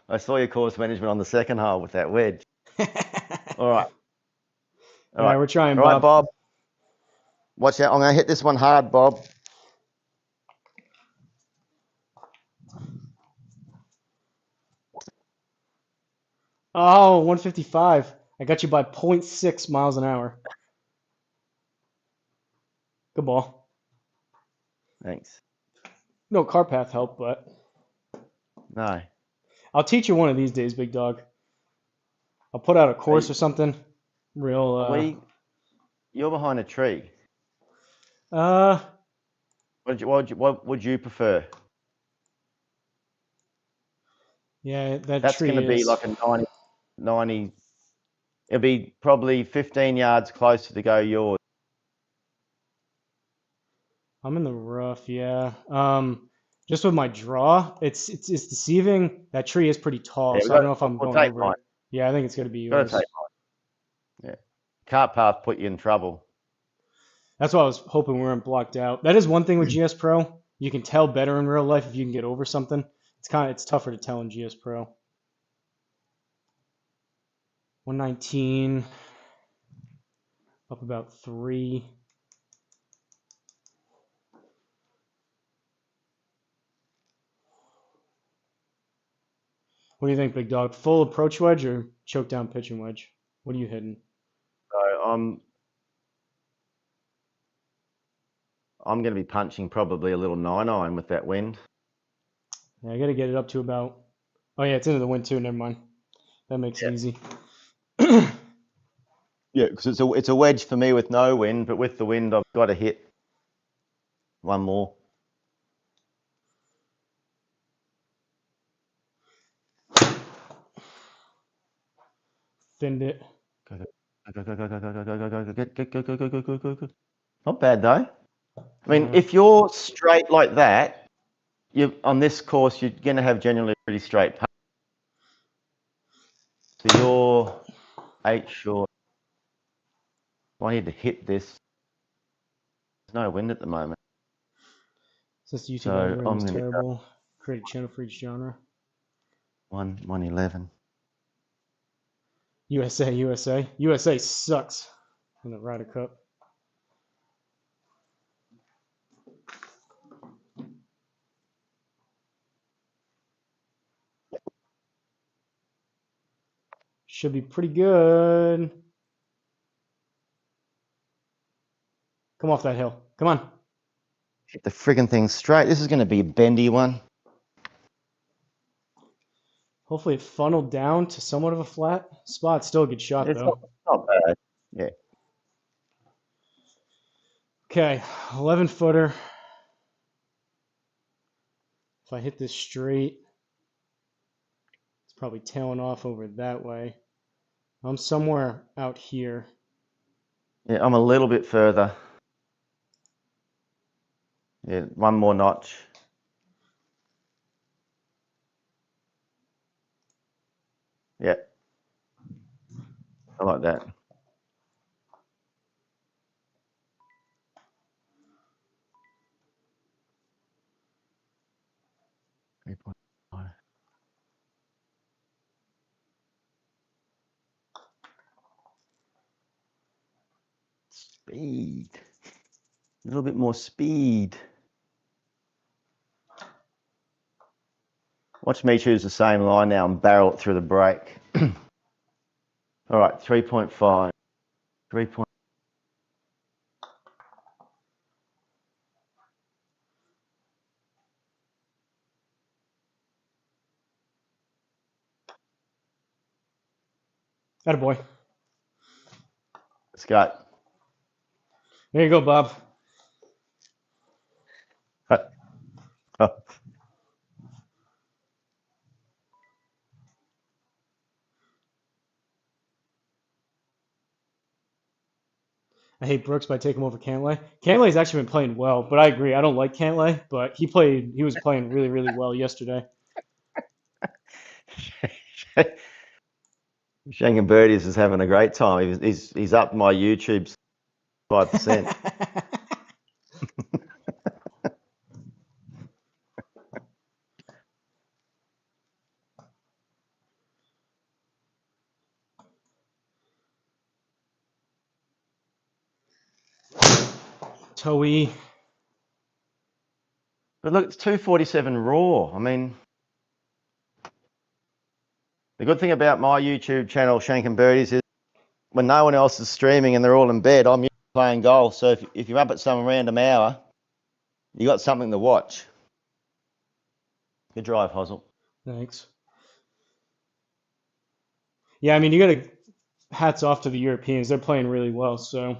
I saw your course management on the second hole with that wedge. All right. All right, we're trying, All Bob. right, Bob. Watch out. I'm going to hit this one hard, Bob. Oh, 155. I got you by 0.6 miles an hour. Good ball. Thanks. No car path help, but No. I'll teach you one of these days, big dog. I'll put out a course or something. Real. You're behind a tree. What What would you prefer? Yeah, That's tree going to be is like a 90. It'll be probably 15 yards closer to go yours. I'm in the rough, yeah. Just with my draw, it's deceiving. That tree is pretty tall, so I don't know if I'm going over mine. it. Yeah, I think it's going to be Got yours. to take mine. Yeah. Cart path put you in trouble. That's why I was hoping we weren't blocked out. That is one thing with GSPro. You can tell better in real life if you can get over something. It's tougher to tell in GSPro. 119. Up about 3. What do you think, Big Dog? Full approach wedge or choke down pitching wedge? What are you hitting? So I'm going to be punching probably a little 9-iron with that wind. Yeah, I got to get it up to about. Oh yeah, it's into the wind too. Never mind. That makes it easy. Yeah, because it's a wedge for me with no wind, but with the wind, I've got to hit one more. Thinned it. Go, go, go, go, go, go, go, go, go, go. Not bad though. I mean, if you're straight like that, you on this course you're going to have generally a pretty straight putt. So you're 8 short. I need to hit this. There's no wind at the moment. Since the YouTube So algorithm is I'm gonna terrible, create a channel for each genre. 111. USA sucks in the Ryder Cup. Should be pretty good. Come off that hill. Come on. Hit the friggin' thing straight. This is going to be a bendy one. Hopefully it funneled down to somewhat of a flat spot. Still a good shot, It's though. not bad. Yeah. Okay, 11-footer. If I hit this straight, it's probably tailing off over that way. I'm somewhere out here. Yeah, I'm a little bit further. Yeah, one more notch. Yeah. I like that. Speed. A little bit more speed. Watch me choose the same line now and barrel it through the break. All right, 3.5. 3. Attaboy. Let's go. There you go, Bob. Oh. I hate Brooks, but I take him over Cantlay. Cantlay's actually been playing well, but I agree. I don't like Cantlay, but he was playing really, really well yesterday. Shanghai Birdies is having a great time. He's up my YouTube 5%. Toey. But look, it's 247 raw. I mean, the good thing about my YouTube channel, Shank Birdies, is when no one else is streaming and they're all in bed, I'm playing golf. So if you're up at some random hour, you got something to watch. Good drive, Hosel. Thanks. Yeah, I mean, you got to hats off to the Europeans. They're playing really well, so.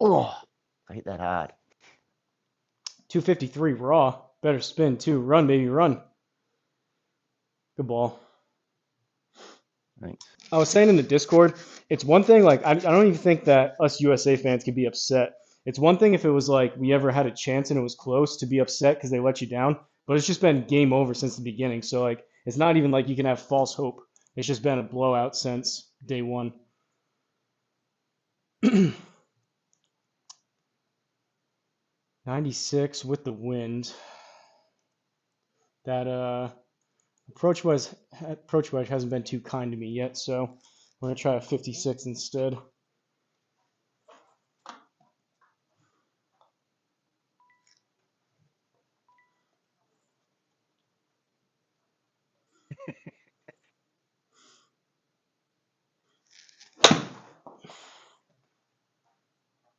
Oh, I hit that hard. 253 raw. Better spin, too. Run, baby, run. Good ball. Thanks. I was saying in the Discord, it's one thing, like, I don't even think that us USA fans could be upset. It's one thing if it was like we ever had a chance and it was close to be upset because they let you down, but it's just been game over since the beginning. So, like, it's not even like you can have false hope. It's just been a blowout since day one. 96 with the wind. That approach wedge hasn't been too kind to me yet, so we're gonna try a 56 instead.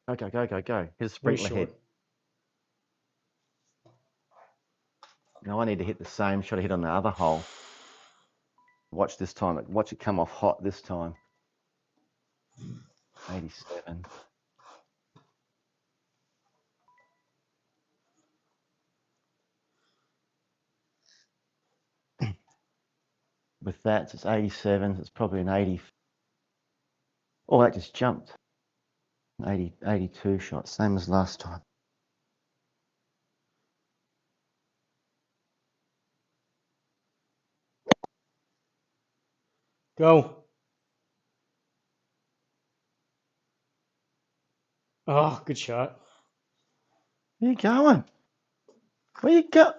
Go, go, go, go. Hit a Way sprinkler short. head. Now I need to hit the same shot I hit on the other hole. Watch this time. Watch it come off hot this time. 87. With that, so it's 87. So it's probably an 80. Oh, that just jumped. 82 shot, same as last time. Go. Oh, good shot. Where you going? Where you go?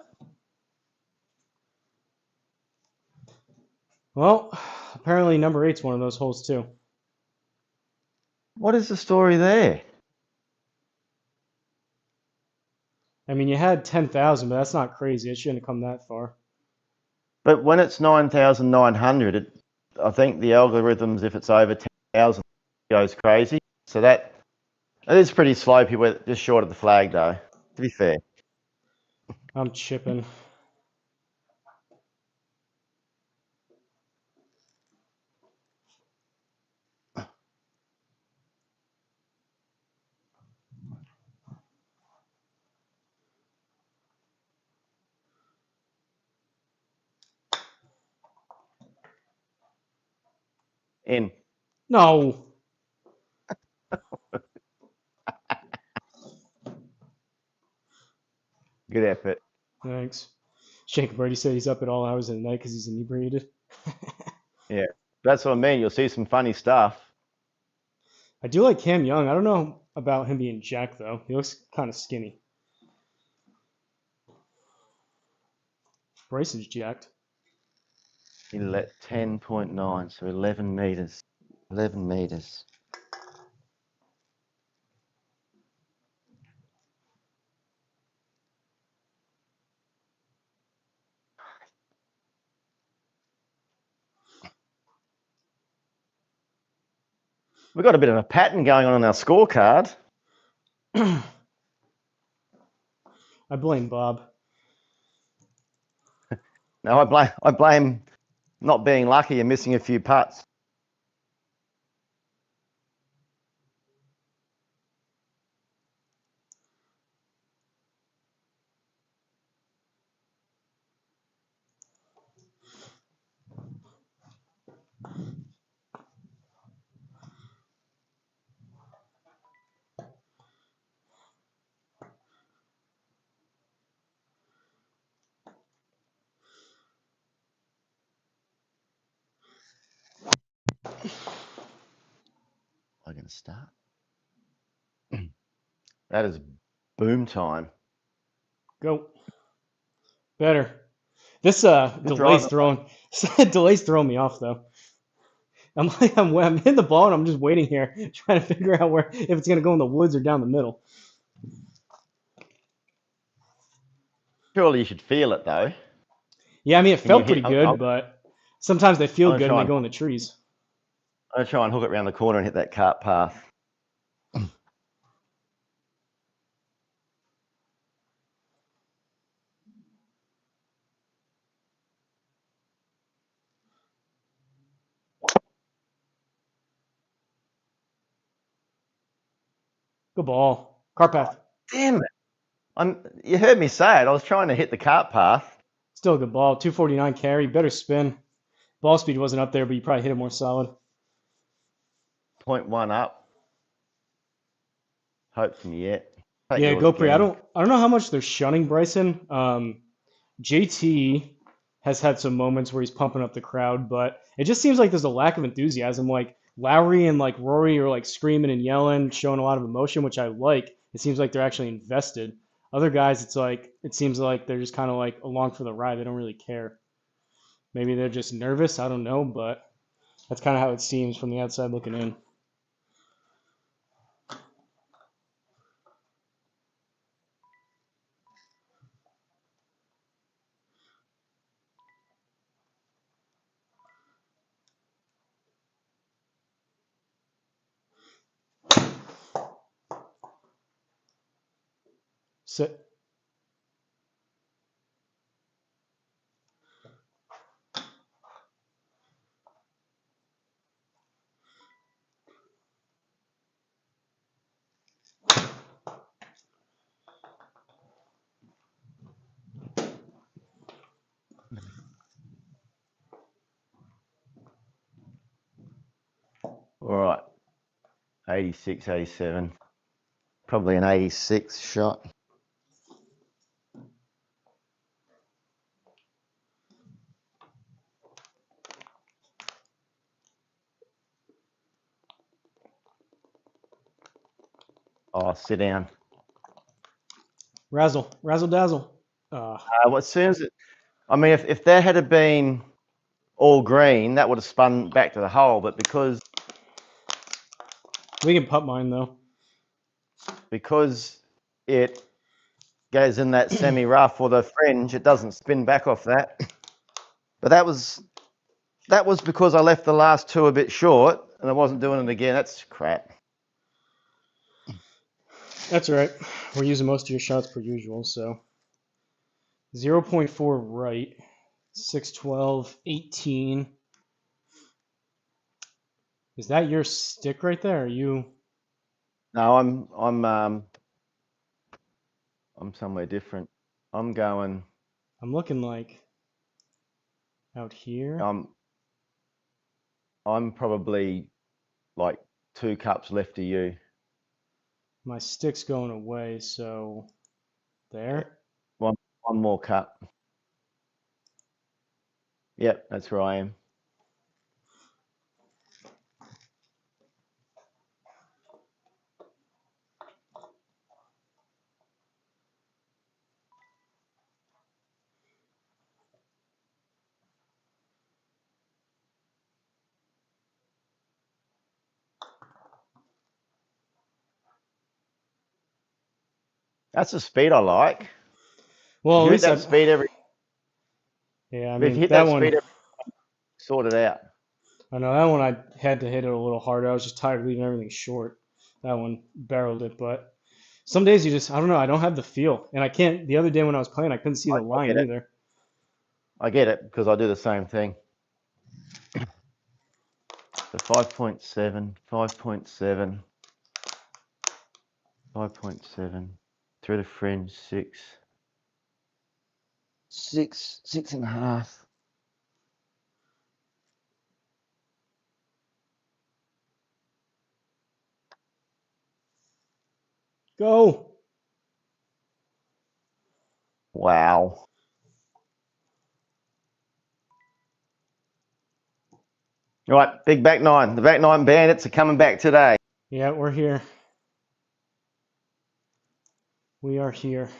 Well, apparently number 8's one of those holes too. What is the story there? I mean, you had 10,000, but that's not crazy. It shouldn't have come that far. But when it's 9,900, I think the algorithms, if it's over 10,000, goes crazy. So that it is pretty slopey, with just short of the flag, though. To be fair. I'm chipping. In. No. Good effort. Thanks. Jake Brady said he's up at all hours of the night because he's inebriated. Yeah, that's what I mean. You'll see some funny stuff. I do like Cam Young. I don't know about him being jacked, though. He looks kind of skinny. Bryson's jacked. He let 10.9, so 11 meters. 11 meters. We've got a bit of a pattern going on our scorecard. I blame Bob. No, I blame not being lucky and missing a few putts. I'm going to start. That is boom time. Go. Better. This delay's throwing me off though. I'm hitting the ball and I'm just waiting here, trying to figure out if it's gonna go in the woods or down the middle. Surely you should feel it though. Yeah, I mean it felt pretty good, but sometimes they feel good and they go in the trees. I'm gonna try and hook it around the corner and hit that cart path. Good ball. Cart path. Damn it. You heard me say it. I was trying to hit the cart path. Still a good ball. 249 carry. Better spin. Ball speed wasn't up there, but you probably hit it more solid. 0.1 up. Hope from yet. Yeah, GoPro. I don't know how much they're shunning Bryson. JT has had some moments where he's pumping up the crowd, but it just seems like there's a lack of enthusiasm. Like Lowry and like Rory are like screaming and yelling, showing a lot of emotion, which I like. It seems like they're actually invested. Other guys, it's like it seems like they're just kind of like along for the ride. They don't really care. Maybe they're just nervous. I don't know, but that's kind of how it seems from the outside looking in. Sit. All right. 86, 87. Probably an 86 shot. Oh, sit down. Razzle. Razzle dazzle. Well, as soon as it, I mean, if that had been all green, that would have spun back to the hole. But because We can putt mine though. it goes in that semi-rough or the fringe, it doesn't spin back off that. But that was because I left the last two a bit short and I wasn't doing it again. That's crap. That's all right. We're using most of your shots per usual, so 0.4 right, 612, 18. Is that your stick right there? Are you? No, I'm somewhere different. I'm going. I'm looking like out here. I'm probably like 2 cups left of you. My stick's going away, so there. One more cup. Yep, that's where I am. That's the speed I like. Well, You at hit least that speed every. yeah, I If mean you hit that that one. speed every, sort it out. I know that one. I had to hit it a little harder. I was just tired of leaving everything short. That one barreled it, but some days you just I don't know. I don't have the feel, and I can't. The other day when I was playing, I couldn't see the I line get it. either. I get it because I do the same thing. So 5.7, 5.7, 5.7, through the fringe, 6, 6.5. Go. Wow. All right, big back nine. The back nine bandits are coming back today. Yeah, we're here. We are here.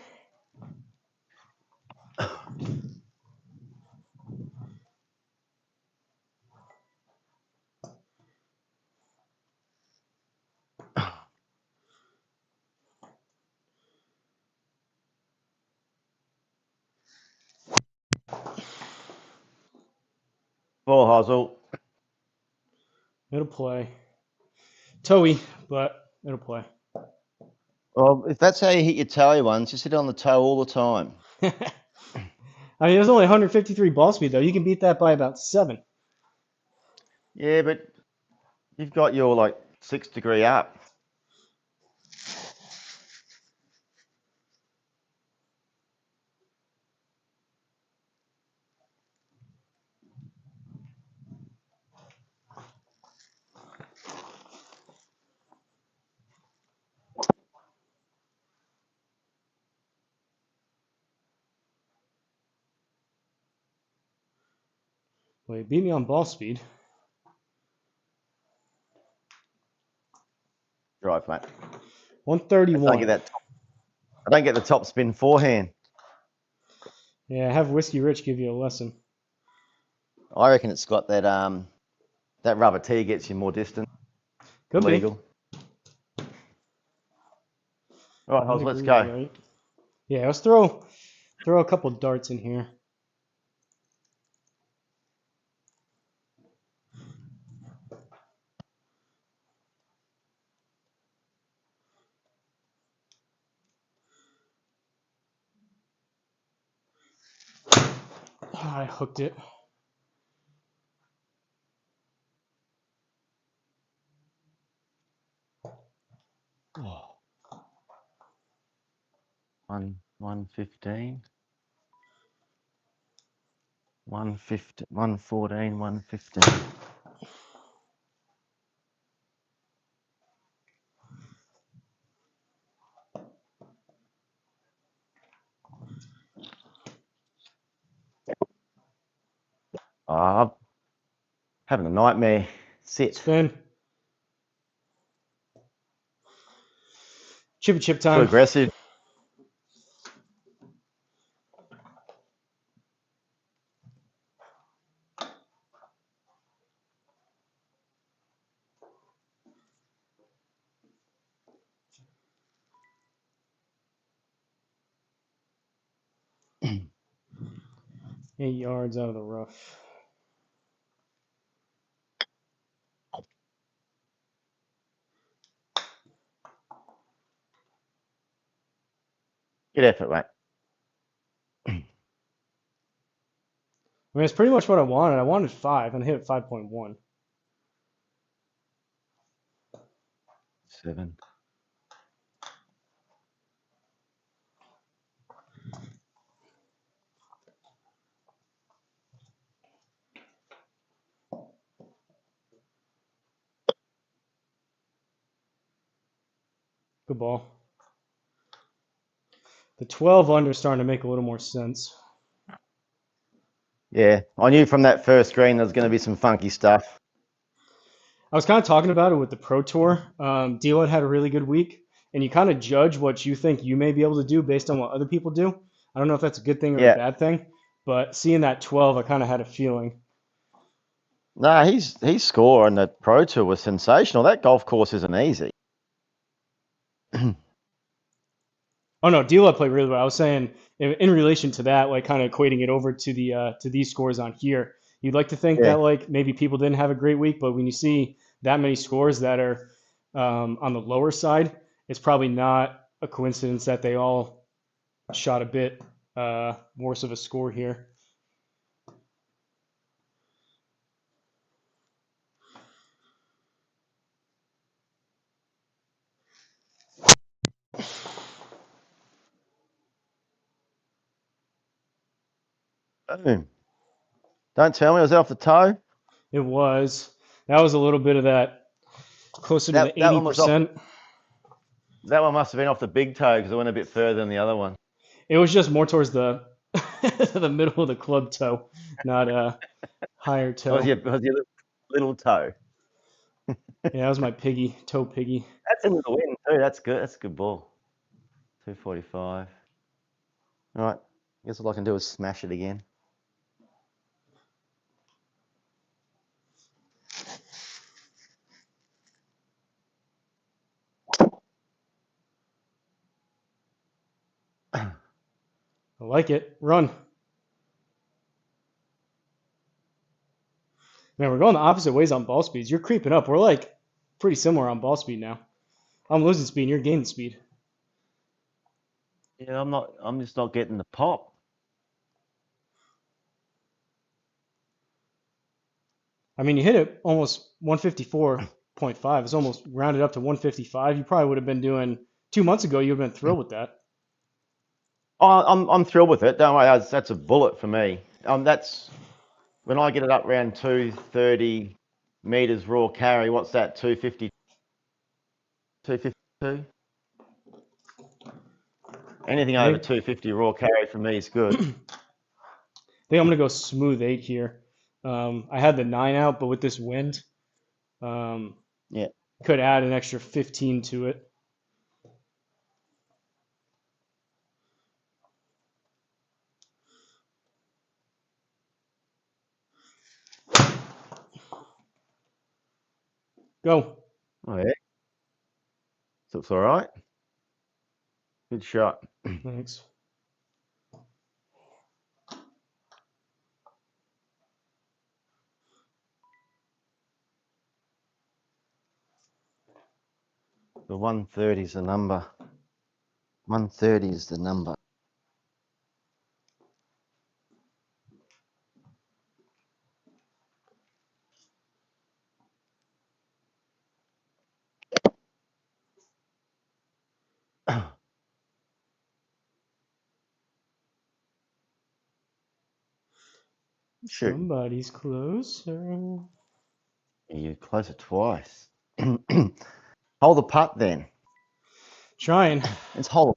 Full Hosel. It'll play. Toey, but it'll play. Well, if that's how you hit your toe ones, just hit on the toe all the time. I mean, there's only 153 ball speed though. You can beat that by about 7. Yeah, but you've got your like 6 degree up. Well, you beat me on ball speed. Drive, mate. 131. Get that top. I don't get the top spin forehand. Yeah, have Whiskey Rich give you a lesson. I reckon it's got that that rubber tee gets you more distance. Could Legal. All right, Hos, let's go. Right. Yeah, let's throw a couple darts in here. I hooked it. Oh. 115. 115, 114, 115. I'm having a nightmare. Sit. Spin. Chippy chip time. Too aggressive. Eight yards out of the rough. Good effort, mate. I mean, it's pretty much what I wanted. I wanted 5 and I hit 5.1. 7. Good ball. The 12 under is starting to make a little more sense. Yeah, I knew from that first green there was going to be some funky stuff. I was kind of talking about it with the Pro Tour. Dylan had a really good week, and you kind of judge what you think you may be able to do based on what other people do. I don't know if that's a good thing or a bad thing, but seeing that 12, I kind of had a feeling. No, his score on the Pro Tour was sensational. That golf course isn't easy. Oh no, Dila played really well. I was saying in relation to that, like kind of equating it over to the to these scores on here. You'd like to think that like maybe people didn't have a great week, but when you see that many scores that are on the lower side, it's probably not a coincidence that they all shot a bit worse of a score here. Boom. Don't tell me, was that off the toe? It was. That was a little bit of that closer to the 80%. That one must have been off the big toe because it went a bit further than the other one. It was just more towards the the middle of the club toe, not a higher toe. Was your little toe? Yeah, that was my toe piggy. That's into the wind too. That's good. That's a good ball. 245. All right. Guess all I can do is smash it again. I like it. Run. Man, we're going the opposite ways on ball speeds. You're creeping up. We're like pretty similar on ball speed now. I'm losing speed and you're gaining speed. Yeah, I'm just not getting the pop. I mean, you hit it almost 154.5. It's almost rounded up to 155. You probably would have been doing 2 months ago. You would have been thrilled with that. Oh, I'm thrilled with it. Don't worry, that's a bullet for me. That's when I get it up around 230 meters raw carry. What's that? 250, 252. Anything over 250 raw carry for me is good. I think I'm gonna go smooth 8 here. I had the 9 out, but with this wind, could add an extra 15 to it. Go. Oh, yeah. Looks all right. Good shot. Thanks. The 130 is the number. 130 is the number. Shoot. Somebody's closer. You're closer twice. Hold the putt then. Trying. It's hold.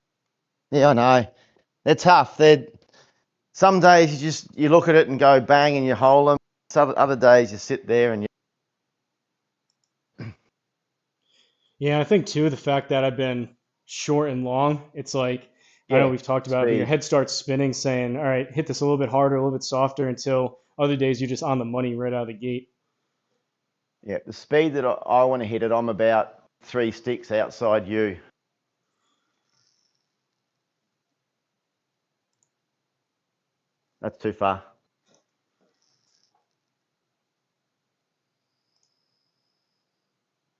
Yeah, I know. They're tough. Some days you look at it and go bang and you hole them. Other days you sit there and Yeah, I think too the fact that I've been short and long. It's like I know we've talked about it, but your speed. head starts spinning, saying, "All right, hit this a little bit harder, a little bit softer," until other days you're just on the money right out of the gate. Yeah, the speed that I want to hit it, I'm about 3 sticks outside you. That's too far.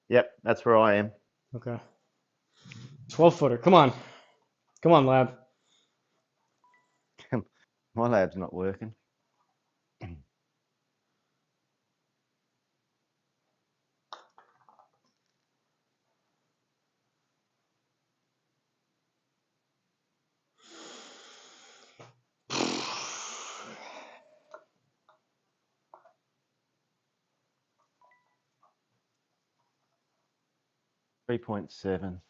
Yep, that's where I am. Okay. 12-footer. Come on. Come on, lab. My lab's not working. Three 3.7.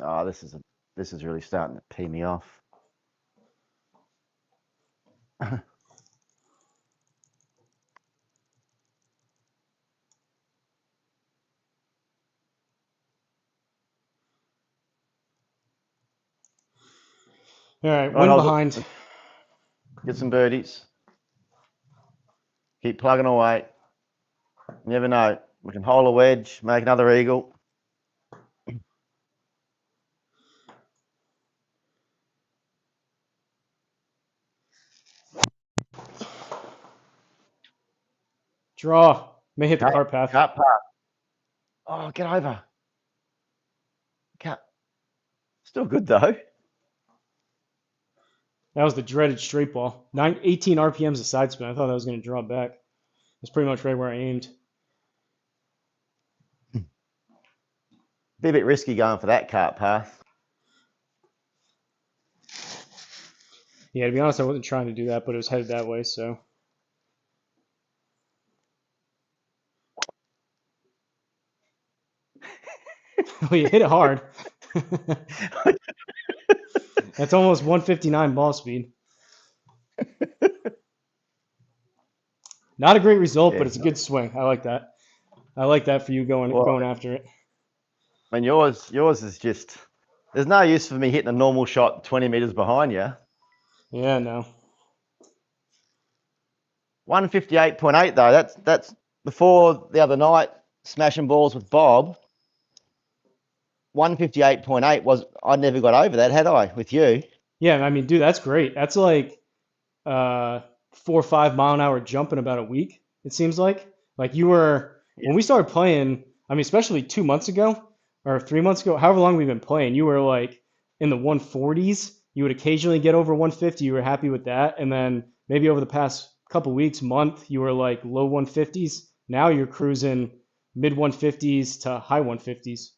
Oh, this is really starting to pee me off. All right, Right, win Hosel, behind. get some birdies. Keep plugging away. You never know. We can hole a wedge, make another eagle. Draw. May hit the cart path. Cart path. Oh, get over. Still good though. That was the dreaded straight ball. 18 RPMs a side spin. I thought that was going to draw back. That's pretty much right where I aimed. Be a bit risky going for that cart path. Yeah, to be honest, I wasn't trying to do that, but it was headed that way, so. Well, you hit it hard. That's almost 159 ball speed. Not a great result, but it's a good swing. I like that. I like that for you going after it. I mean, yours is just. There's no use for me hitting a normal shot 20 meters behind you. Yeah, no. 158.8 though. That's before the other night smashing balls with Bob. 158.8 was I never got over that, had I? With you. Yeah, I mean, dude, that's great. That's like 4 or 5 mile an hour jump in about a week. It seems like you were when we started playing. I mean, especially 2 months ago or 3 months ago, however long we've been playing. You were like in the 140s. You would occasionally get over 150. You were happy with that, and then maybe over the past couple weeks, month, you were like low 150s. Now you're cruising mid 150s to high 150s.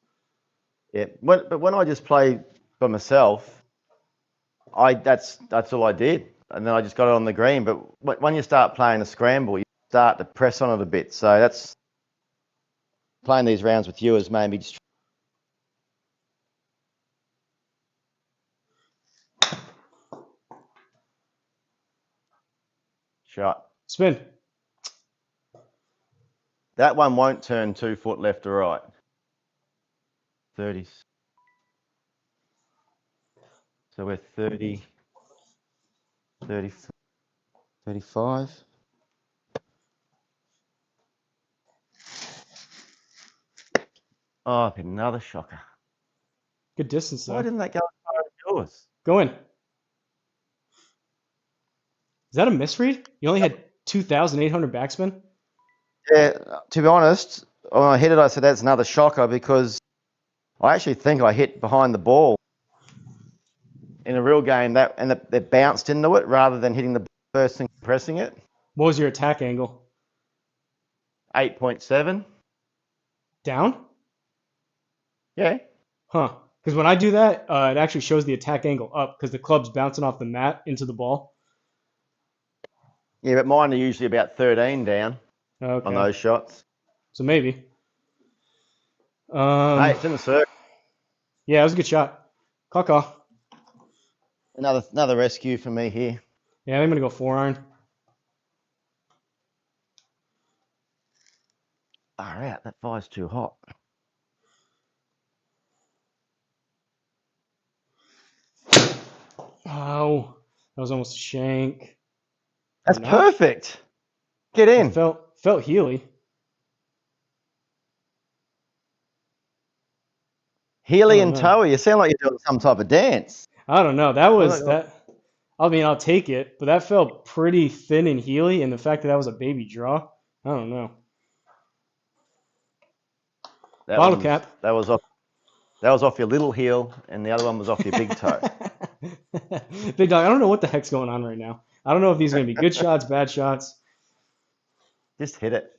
Yeah, but when I just play for myself, that's all I did, and then I just got it on the green. But when you start playing a scramble, you start to press on it a bit. So that's playing these rounds with you has made me just. Shot. Spin. That one won't turn 2 foot left or right. 30s. So we're 30. 30, 35. Oh, another shocker. Good distance, though. Why didn't that go as far as yours? Go in. Is that a misread? You only had 2,800 backspin? Yeah, to be honest, when I hit it, I said that's another shocker because I actually think I hit behind the ball in a real game that bounced into it rather than hitting the first thing pressing it. What was your attack angle? 8.7. Down? Yeah. Huh. Because when I do that, it actually shows the attack angle up because the club's bouncing off the mat into the ball. Yeah, but mine are usually about 13 down Okay. on those shots. So maybe. Hey, it's in the circle. Yeah, it was a good shot. Caw. Another rescue for me here. Yeah, I'm going to go 4-iron. All right, that fire's too hot. Oh, that was almost a shank. That's not. perfect. Get in. Felt Healy. Healy Oh, and no. Towie, you sound like you're doing some type of dance. I don't know. That was Well, that. I mean, I'll take it, but that felt pretty thin and Healy, and the fact that was a baby draw, I don't know. Bottle cap. That was off your little heel, and the other one was off your big toe. Big dog, I don't know what the heck's going on right now. I don't know if these are going to be good shots, bad shots. Just hit it.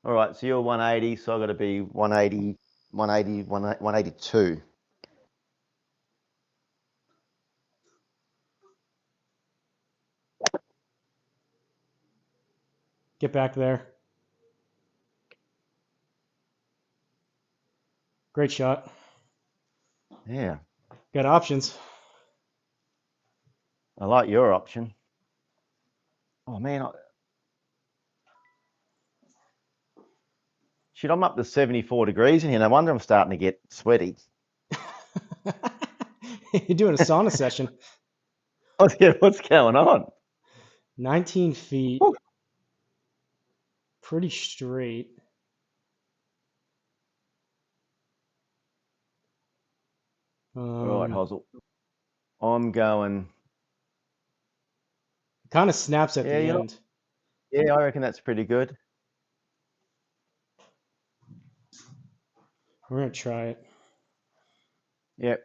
All right, so you're 180, so I've got to be 180, 182. Get back there. Great shot. Yeah, Got options. I like your option. Oh, man. Shit, I'm up to 74 degrees in here. No wonder I'm starting to get sweaty. You're doing a sauna session. What's going on? 19 feet. Ooh. Pretty straight. All right, Hosel. I'm going. Kind of snaps at the end. Yeah, I reckon that's pretty good. We're going to try it. Yep.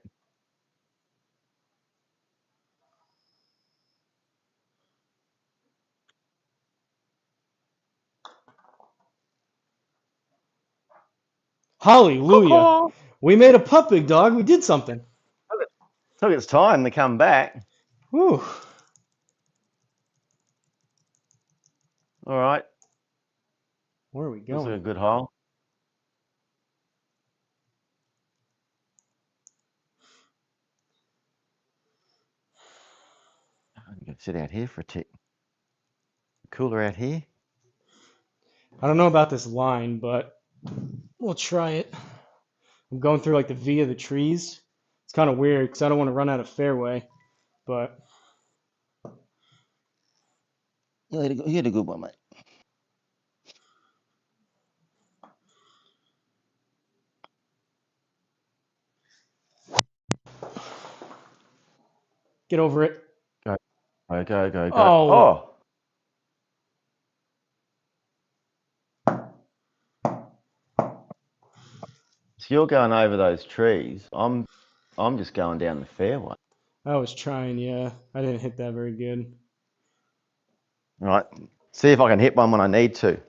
Hallelujah. We made a putt, big dog. We did something. Took its time to come back. Whew. All right. Where are we This is a going? good hole. I'm going to sit out here for a tick. Cooler out here. I don't know about this line, but we'll try it. I'm going through like the V of the trees. It's kind of weird because I don't want to run out of fairway, but You had a good one, mate. get over it. Go. Oh. So you're going over those trees. I'm just going down the fairway. I was trying, yeah. I didn't hit that very good. All right. See if I can hit one when I need to.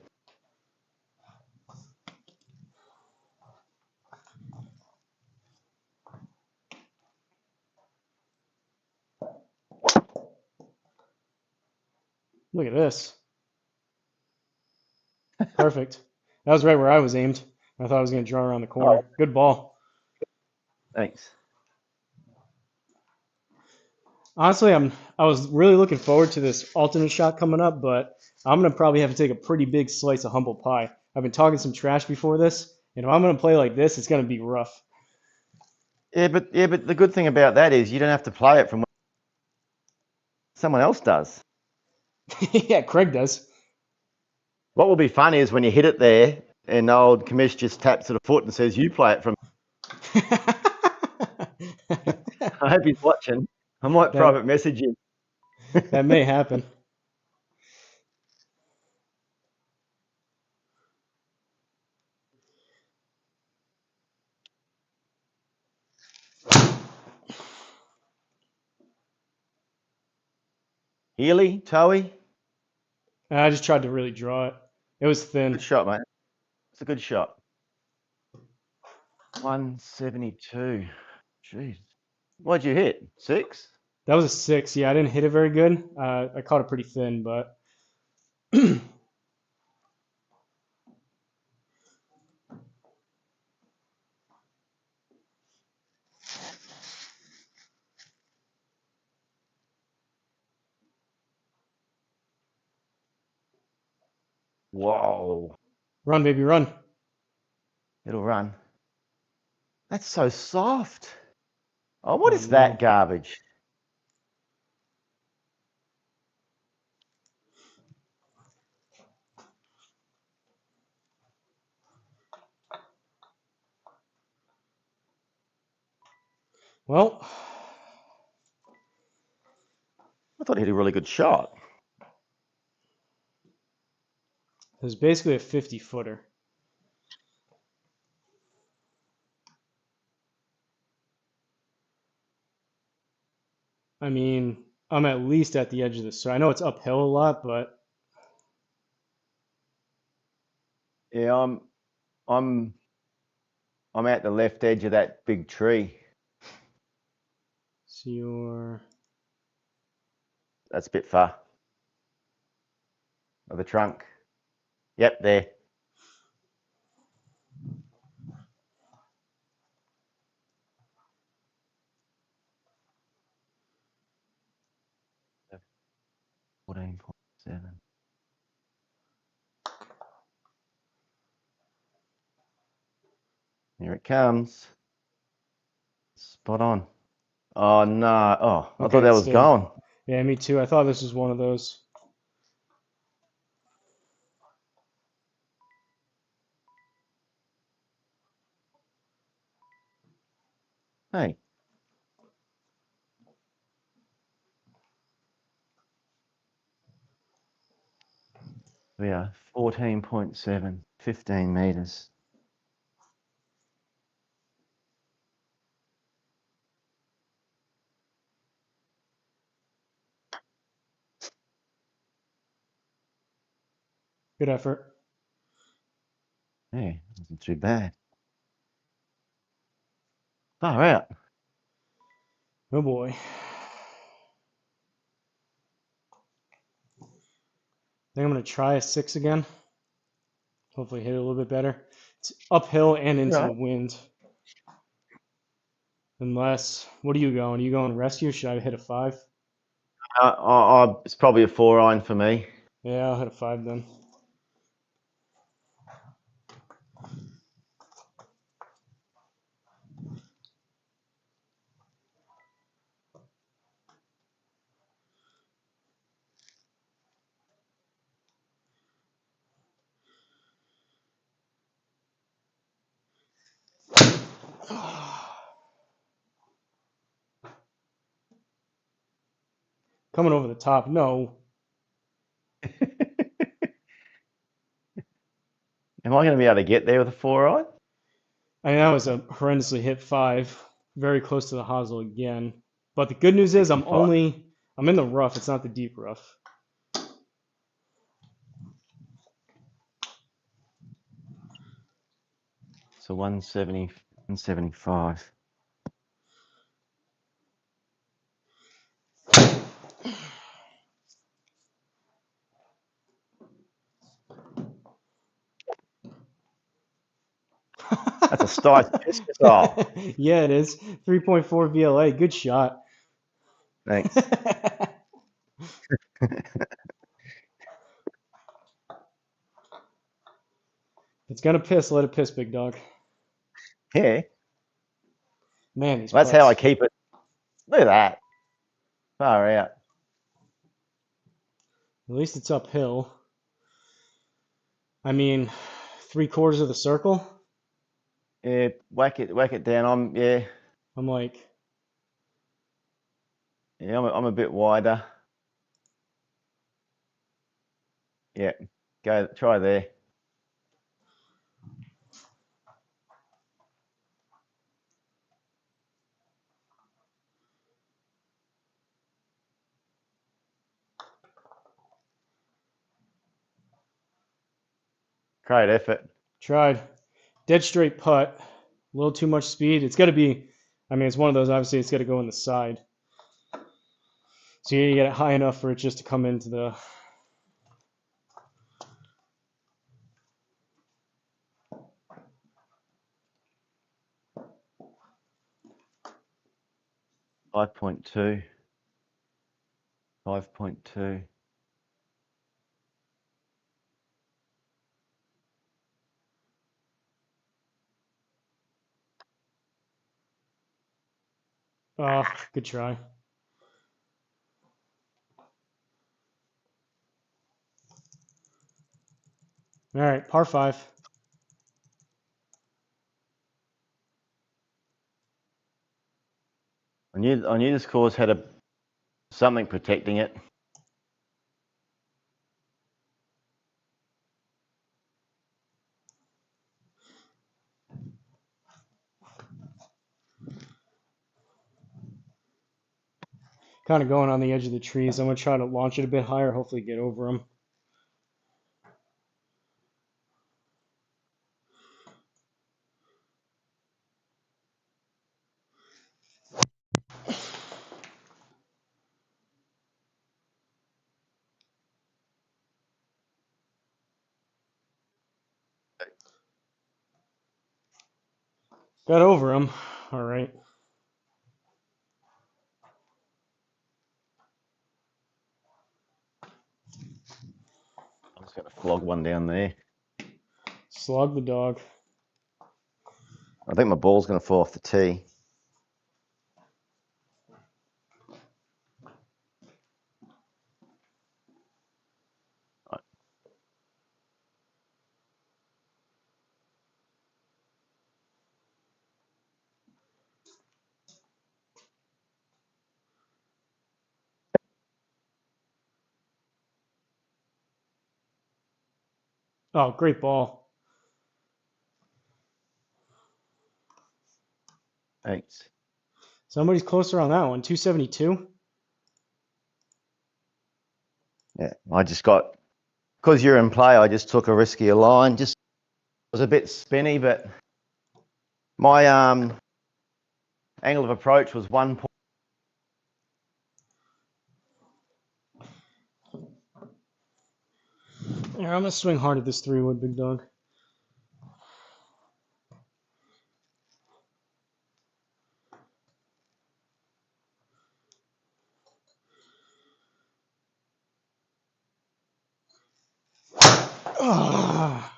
Look at this. Perfect. That was right where I was aimed. I thought I was going to draw around the corner. Good ball. Thanks. Honestly, I was really looking forward to this alternate shot coming up, but I'm going to probably have to take a pretty big slice of humble pie. I've been talking some trash before this, and if I'm going to play like this, it's going to be rough. Yeah, but the good thing about that is you don't have to play it from. Someone else does. Yeah, Craig does. What will be funny is when you hit it there and old commish just taps at a foot and says, "You play it from." I hope he's watching. I might private message him. That may happen. Healy, Toey. I just tried to really draw it. It was thin. Good shot, mate. It's a good shot. 172. Jeez. What'd you hit? 6? That was a 6. Yeah, I didn't hit it very good. I caught it pretty thin, but Whoa. run, baby, run. It'll run. That's so soft. Oh, what Oh, is that no. garbage? Well, I thought he hit a really good shot. it was basically a 50-footer. I mean, I'm at least at the edge of this. So I know it's uphill a lot, but Yeah, I'm at the left edge of that big tree. so you're That's a bit far. Of the trunk. Yep, there. $14.7. Here it comes. Spot on. Oh no. Oh, I okay, thought that it was stayed. gone. Yeah, me too. I thought this was one of those. Hey. We are 14.7, 15 meters. Good effort. Yeah, wasn't too bad. Far out. Oh boy. I think I'm going to try a 6 again. Hopefully hit it a little bit better. It's uphill and into the wind. Unless, what are you going? Are you going rescue? Should I hit a 5? It's probably a 4-iron for me. Yeah, I'll hit a 5 then. Coming over the top. No. Am I going to be able to get there with a 4-iron? I mean, that was a horrendously hit 5. Very close to the Hosel again. But the good news is I'm in the rough. It's not the deep rough. So 170, 175. That's a start piss missile. Yeah, it is. 3.4 VLA. Good shot. Thanks. It's gonna piss. Let it piss, big dog. Yeah. Man, these That's putts. how I keep it. Look at that. Far out. At least it's uphill. I mean, 3/4 of the circle. Yeah, whack it down. I'm like, I'm a bit wider. Yeah, try there. Great effort. tried. Dead straight putt. A little too much speed. It's got to be, I mean, it's one of those, obviously, it's got to go in the side. So you get it high enough for it just to come into the. Five 5.2. 5.2. Oh, good try. All right, par 5. I knew this course had something protecting it. Kind of going on the edge of the trees. I'm going to try to launch it a bit higher, hopefully get over them. Got over them. All right. I'm just going to flog one down there. Slog the dog. I think my ball's going to fall off the tee. Oh, great ball. Thanks. Somebody's closer on that one. 272. Yeah, because you're in play, I just took a riskier line. Just was a bit spinny, but my angle of approach was 1 point. Yeah, I'm going to swing hard at this 3-wood, big dog. Ah.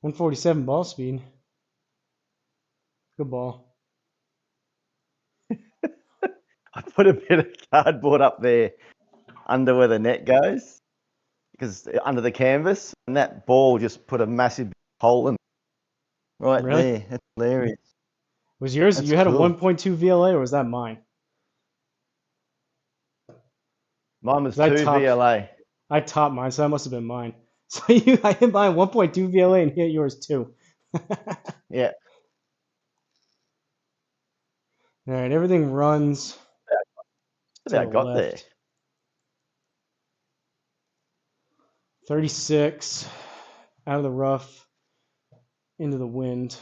.147 ball speed. Good ball. I put a bit of cardboard up there under where the net goes, because under the canvas, and that ball just put a massive hole in right Really? there. That's hilarious. Was yours? That's You had cool. a 1.2 VLA, or was that mine? Mine was 2 'Cause I topped- VLA. I topped mine, so that must have been mine. So I hit mine 1.2 VLA and hit yours too. Yeah. All right, everything runs to I the got there. left. 36 out of the rough into the wind.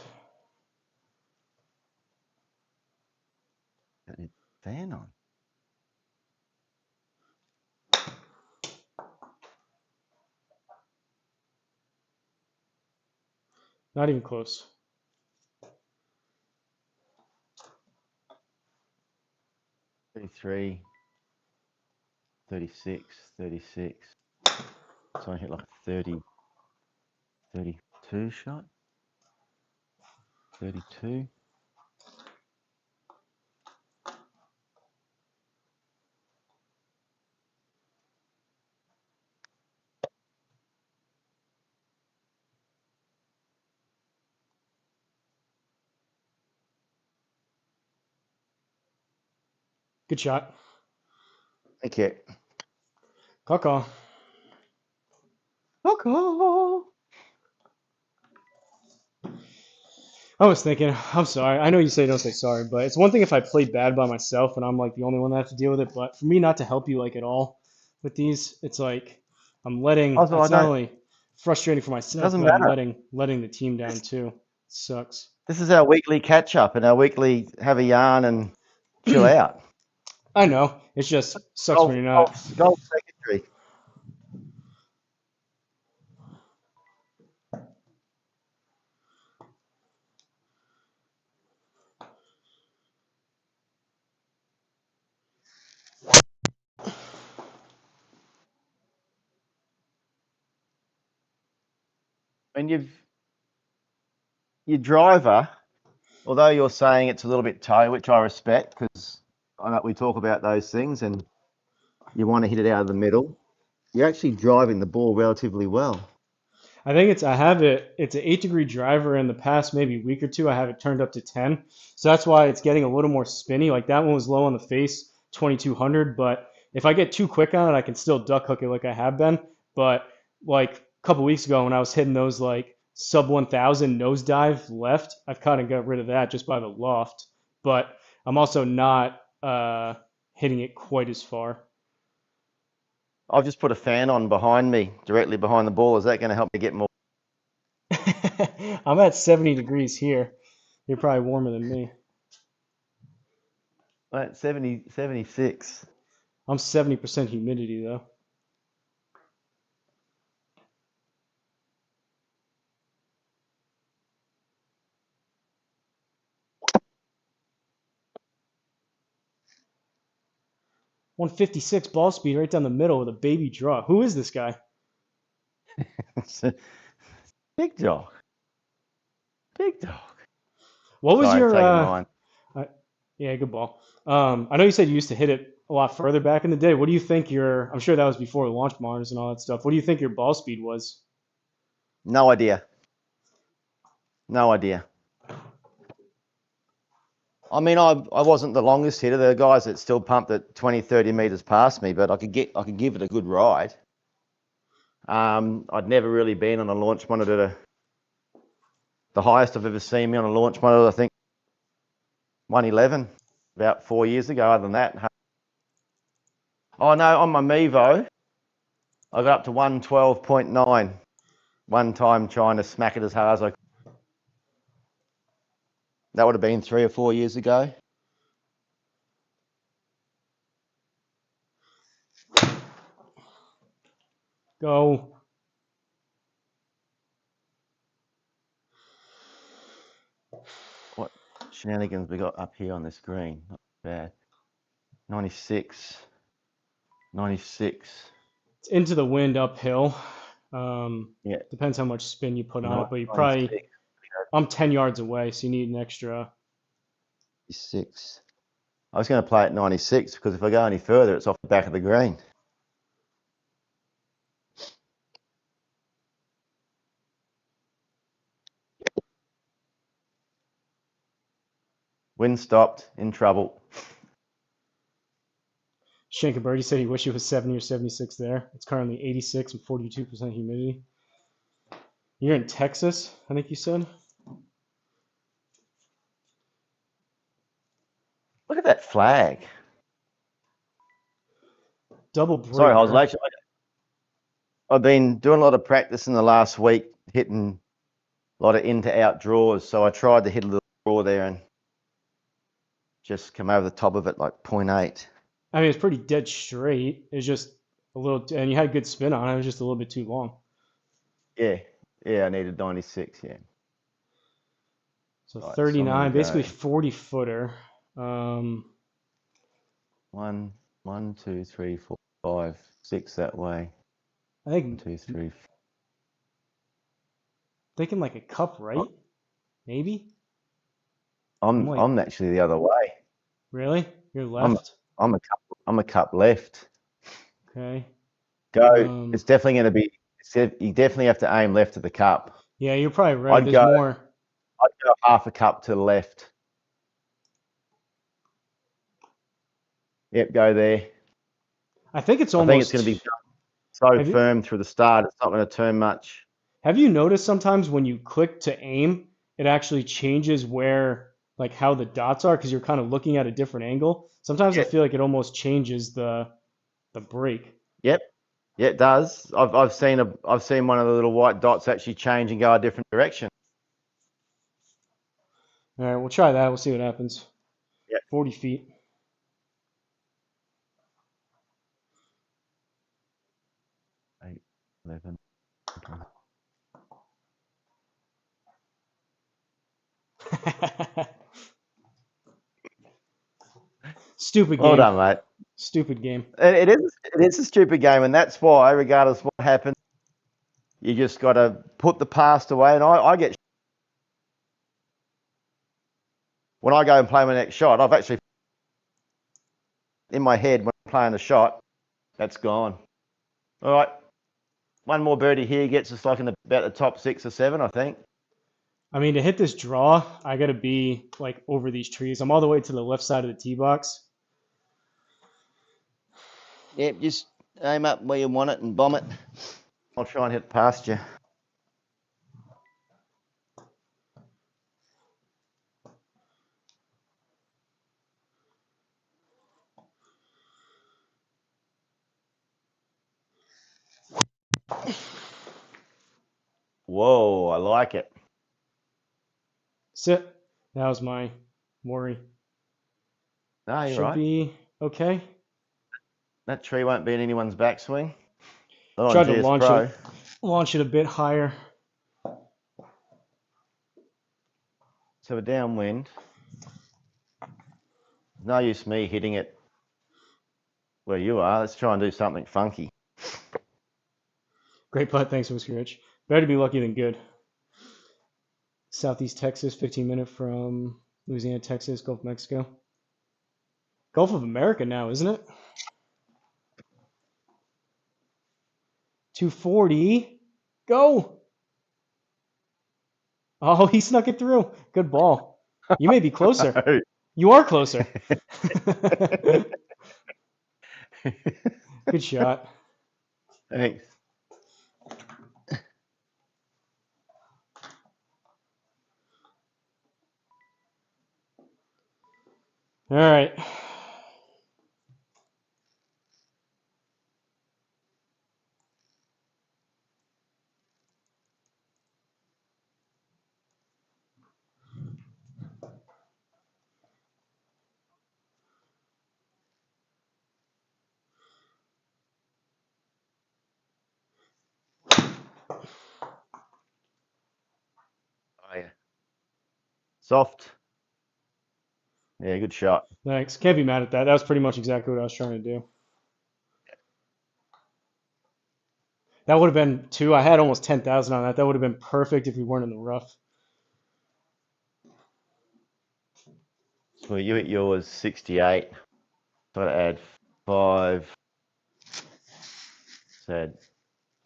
Fan on. Not even close. $33, $36, $36. So I hit like a 30, 32 shot. 32. Good shot. Thank you. Caw. I was thinking, I'm sorry. I know you say don't say sorry, but it's one thing if I play bad by myself and I'm like the only one that has to deal with it. But for me not to help you like at all with these, it's like I'm letting. Also, I It's not don't. only frustrating for myself, Doesn't but I'm matter. letting the team down too. It sucks. This is our weekly catch up and our weekly have a yarn and chill out. I know. It's just sucks when you're not. Golf secretary. When your driver, although you're saying it's a little bit toe, which I respect because I know we talk about those things and you want to hit it out of the middle, you're actually driving the ball relatively well. I think I have it. It's an 8-degree driver. In the past maybe week or two, I have it turned up to 10. So that's why it's getting a little more spinny. Like that one was low on the face, 2200. But if I get too quick on it, I can still duck hook it like I have been. But like a couple weeks ago when I was hitting those like sub 1000 nosedive left, I've kind of got rid of that just by the loft. But I'm also not hitting it quite as far. I've just put a fan on behind me, directly behind the ball. Is that going to help me get more? I'm at 70 degrees here. You're probably warmer than me. Right, 70, 76. I'm 70% humidity though. .156 ball speed right down the middle with a baby draw. Who is this guy? Big dog. Big dog. What was Sorry, your taking mine. yeah, good ball. I know you said you used to hit it a lot further back in the day. What do you think I'm sure that was before launch monitors and all that stuff. What do you think your ball speed was? No idea. No idea. I mean, I wasn't the longest hitter. There are guys that still pumped at 20, 30 meters past me, but I could give it a good ride. I'd never really been on a launch monitor. The highest I've ever seen me on a launch monitor, I think, 111, about 4 years ago. Other than that, oh no, on my Mevo, I got up to 112.9 one time trying to smack it as hard as I could. That would have been 3 or 4 years ago. Go. What shenanigans we got up here on this green? Not bad. 96. 96. It's into the wind uphill. Yeah. Depends how much spin you put on it, but you 96. probably I'm 10 yards away, so you need an extra. 96. I was going to play at 96 because if I go any further, it's off the back of the green. Wind stopped, in trouble. Shankenberg said he wished it was 70 or 76 there. It's currently 86 and 42% humidity. You're in Texas, I think you said? Look at that flag. Double breaker. Sorry, Hosel. I've been doing a lot of practice in the last week, hitting a lot of in to out draws. So I tried to hit a little draw there and just come over the top of it like 0.8. I mean, it's pretty dead straight. It's just a little, and you had good spin on it. It was just a little bit too long. Yeah, I needed 96, yeah. So Right, so I'm 39, gonna basically go 40 footer. 1, 2, 3, 4, 5, 6 that way. I 1, think 2, 3. thinking like a cup, right? Maybe. like- I'm actually the other way. Really? You're I'm left? a cup left. Okay. Go. It's definitely going to be. You definitely have to aim left of the cup. Yeah, you're probably right. I'd There's go. more. I'd go half a cup to the left. Yep, go there. I think it's I almost. think it's going to be so Have you- firm through the start. It's not going to turn much. Have you noticed sometimes when you click to aim, it actually changes where, like, how the dots are because you're kind of looking at a different angle? Sometimes I Yep. feel like it almost changes the break. Yep. Yeah, it does. I've seen one of the little white dots actually change and go a different direction. All right, we'll try that. We'll see what happens. Yep. 40 feet. 8, 11. Okay. Stupid game. Well done, mate. Stupid game. It is a stupid game, and that's why, regardless of what happens, you just got to put the past away. And I get when I go and play my next shot, I've actually in my head when I'm playing a shot, that's gone. All right, one more birdie here gets us like in about the top 6 or 7, I think. I mean, to hit this draw, I got to be like over these trees. I'm all the way to the left side of the tee box. Yep, just aim up where you want it and bomb it. I'll try and hit past you. Whoa, I like it. Sit. That was my worry. No, you're Should right. be okay. That tree won't be in anyone's backswing. Not on Tried to GSPro. launch it a bit higher. So we're downwind. No use me hitting it where you are. Let's try and do something funky. Great putt. Thanks, Whiskey Rich. Better to be lucky than good. Southeast Texas, 15-minute from Louisiana, Texas, Gulf of Mexico. Gulf of America now, isn't it? 240. Go. Oh, he snuck it through. Good ball. You may be closer. You are closer. Good shot. Thanks. All right. Oh, yeah. Soft. Yeah, good shot. Thanks. Can't be mad at that. That was pretty much exactly what I was trying to do. That would have been two. I had almost 10,000 on that. That would have been perfect if we weren't in the rough. So you hit yours 68. So to add 5. So add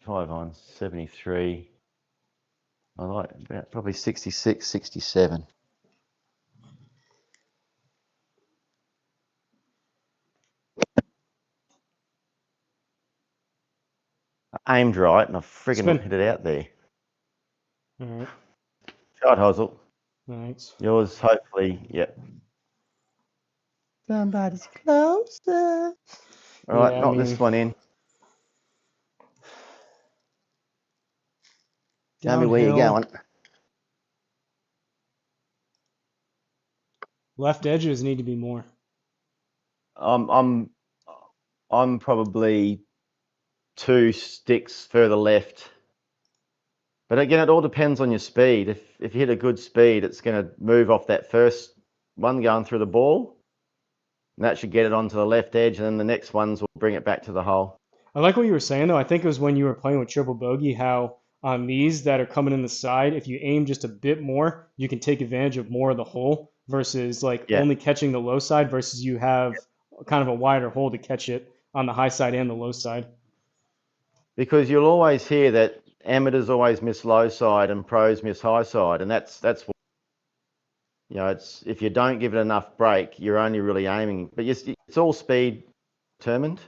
5 on 73. I like about probably 66, 67. I aimed right and I friggin' Spin. hit it out there. All right. Shot, Hosel. Thanks. Yours, hopefully, yep. Somebody's closer. All right, Yeah, knock this one in. Tell me where you're Downhill. going. Left edges need to be more. I'm probably 2 sticks further left. But again, it all depends on your speed. If you hit a good speed, it's going to move off that first one going through the ball. And that should get it onto the left edge, and then the next ones will bring it back to the hole. I like what you were saying, though. I think it was when you were playing with triple bogey, how on these that are coming in the side, if you aim just a bit more, you can take advantage of more of the hole versus like Yeah. only catching the low side versus you have kind of a wider hole to catch it on the high side and the low side. Because you'll always hear that amateurs always miss low side and pros miss high side, and that's what, you know, it's if you don't give it enough break, you're only really aiming. But it's all speed determined.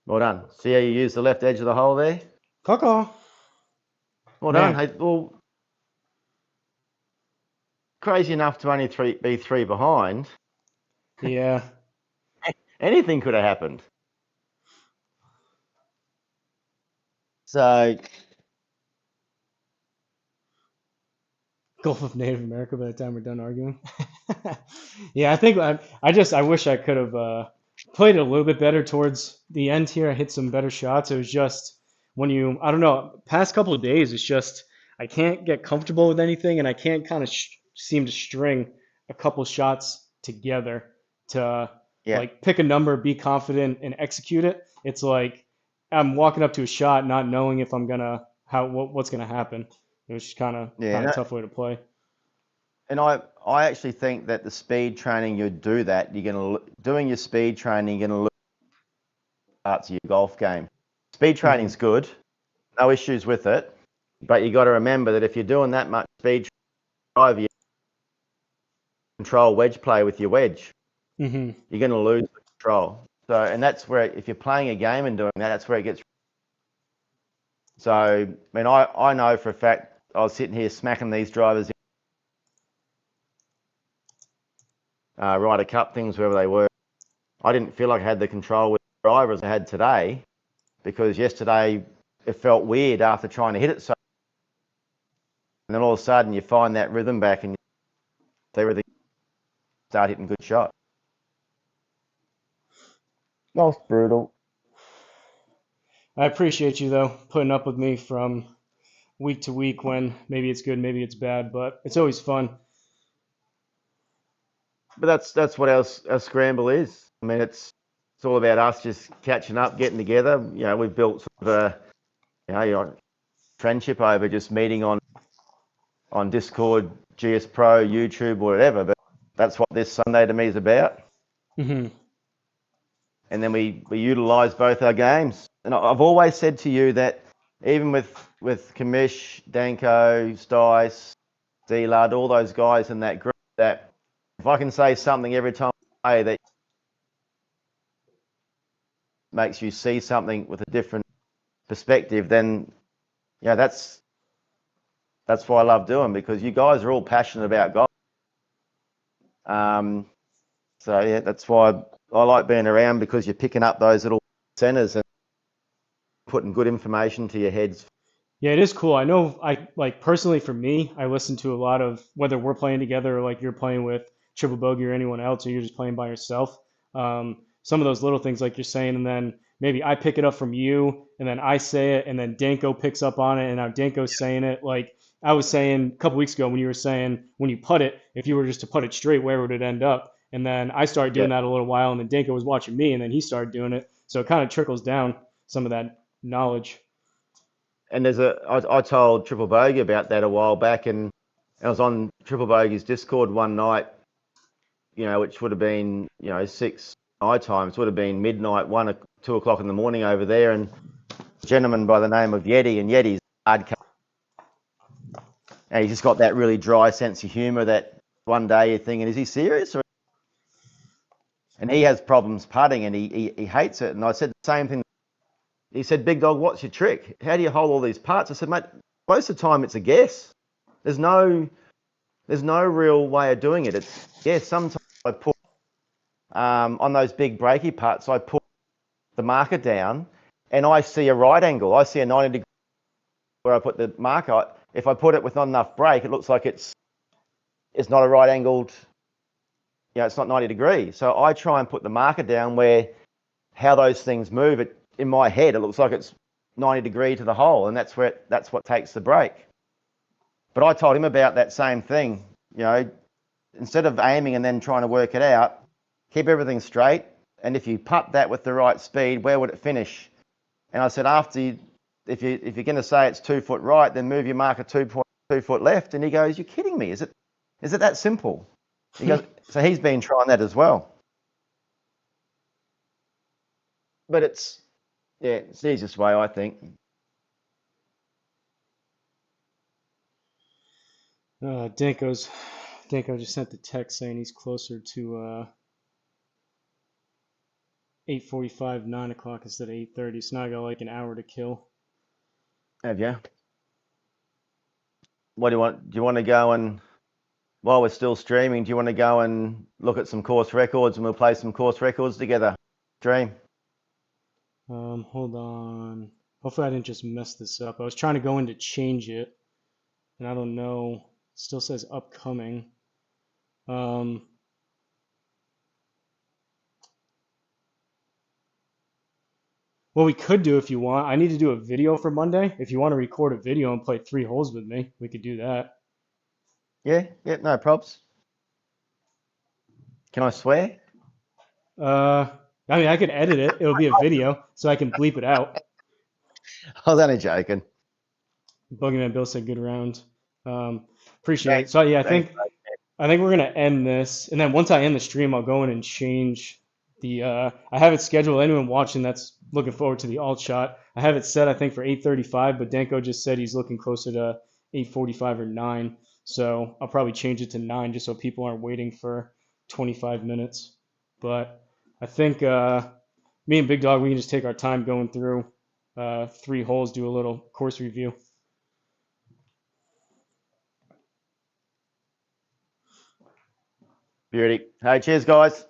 Well done. See how you use the left edge of the hole there? Caw. Well Man. done. Hey, well, crazy enough to only be three behind. Yeah. Anything could have happened. So, Gulf of Native America by the time we're done arguing. Yeah, I think I wish I could have played it a little bit better towards the end here. I hit some better shots. It was just when I don't know, past couple of days, it's just I can't get comfortable with anything, and I can't kind of seem to string a couple shots together to yeah. like pick a number, be confident, and execute it. It's like I'm walking up to a shot not knowing if I'm gonna what's gonna happen. It was just kind of a tough way to play. And I actually think that the speed training you do that, doing your speed training, you're gonna lose parts of your golf game. Speed training's good, no issues with it, but you got to remember that if you're doing that much speed drive, you control wedge play with your wedge. Mm-hmm. You're going to lose the control. So, and that's where if you're playing a game and doing that, that's where it gets. So, I mean, I know for a fact I was sitting here smacking these drivers. Ryder Cup things, wherever they were. I didn't feel like I had the control with the driver as I had today, because yesterday it felt weird after trying to hit it so. And then all of a sudden you find that rhythm back and everything start hitting good shots. Golf's brutal. I appreciate you though putting up with me from week to week when maybe it's good, maybe it's bad, but it's always fun. But that's what our scramble is. I mean, it's all about us just catching up, getting together. You know, we've built sort of a friendship over just meeting on Discord, GSPro, YouTube, or whatever. But that's what this Sunday to me is about. Mm-hmm. And then we utilise both our games. And I've always said to you that even with Kamish, Danko, Stice, D-Lud, all those guys in that group, that if I can say something every time I play that makes you see something with a different perspective, then that's what I love doing, because you guys are all passionate about golf. So yeah, that's why I like being around, because you're picking up those little centers and putting good information to your heads. Yeah, it is cool. I know personally for me, I listen to a lot of, whether we're playing together or like you're playing with Triple Bogey or anyone else, or you're just playing by yourself. Some of those little things like you're saying, and then maybe I pick it up from you, and then I say it, and then Danko picks up on it, and now Danko's saying it. Like I was saying a couple weeks ago when you were saying when you putt it, if you were just to putt it straight, where would it end up? And then I started doing that a little while, and then Danko was watching me, and then he started doing it. So it kind of trickles down some of that knowledge. And I told Triple Bogey about that a while back, and I was on Triple Bogey's Discord one night, which would have been, 6 my time. It would have been midnight, 1 or 2 o'clock in the morning over there, and a gentleman by the name of Yeti, and Yeti's hard. And he's just got that really dry sense of humour that one day you're thinking, is he serious? And he has problems putting, and he hates it. And I said the same thing. He said, "Big Dog, what's your trick? How do you hold all these putts?" I said, "Mate, most of the time it's a guess. There's no real way of doing it. It's guess. Sometimes I put on those big breaky putts, I put the marker down, and I see a right angle. I see a 90 degree where I put the marker. If I put it with not enough break, it looks like it's not a right angled. It's not 90 degrees. So I try and put the marker down where how those things move. In my head, it looks like it's 90 degree to the hole, and that's what takes the break. But I told him about that same thing. Instead of aiming and then trying to work it out, keep everything straight. And if you putt that with the right speed, where would it finish? And I said, if you're going to say it's 2 foot right, then move your marker 2 foot left. And he goes, "You're kidding me? Is it that simple?" He goes, so he's been trying that as well. But it's the easiest way, I think. Danko just sent the text saying he's closer to 8:45, 9 o'clock instead of 8:30. So now I got like an hour to kill. Have you? What do you want? Do you want to go and, while we're still streaming, do you want to go and look at some course records and we'll play some course records together? Dream. Hold on. Hopefully I didn't just mess this up. I was trying to go in to change it, and I don't know. It still says upcoming. Well, we could do if you want. I need to do a video for Monday. If you want to record a video and play 3 holes with me, we could do that. Yeah, no props. Can I swear? I mean, I could edit it. It'll be a video, so I can bleep it out. I was only joking. Bogeyman Bill said good round. Appreciate it. So yeah, I think we're gonna end this, and then once I end the stream, I'll go in and change the. I have it scheduled. Anyone watching that's looking forward to the alt shot, I have it set I think for 8:35, but Danko just said he's looking closer to 8:45 or 9. So I'll probably change it to 9 just so people aren't waiting for 25 minutes. But I think me and Big Dog, we can just take our time going through 3 holes, do a little course review. Beauty. Hey, cheers, guys.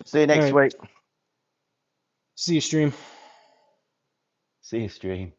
See you next week. See you, stream. See you, stream.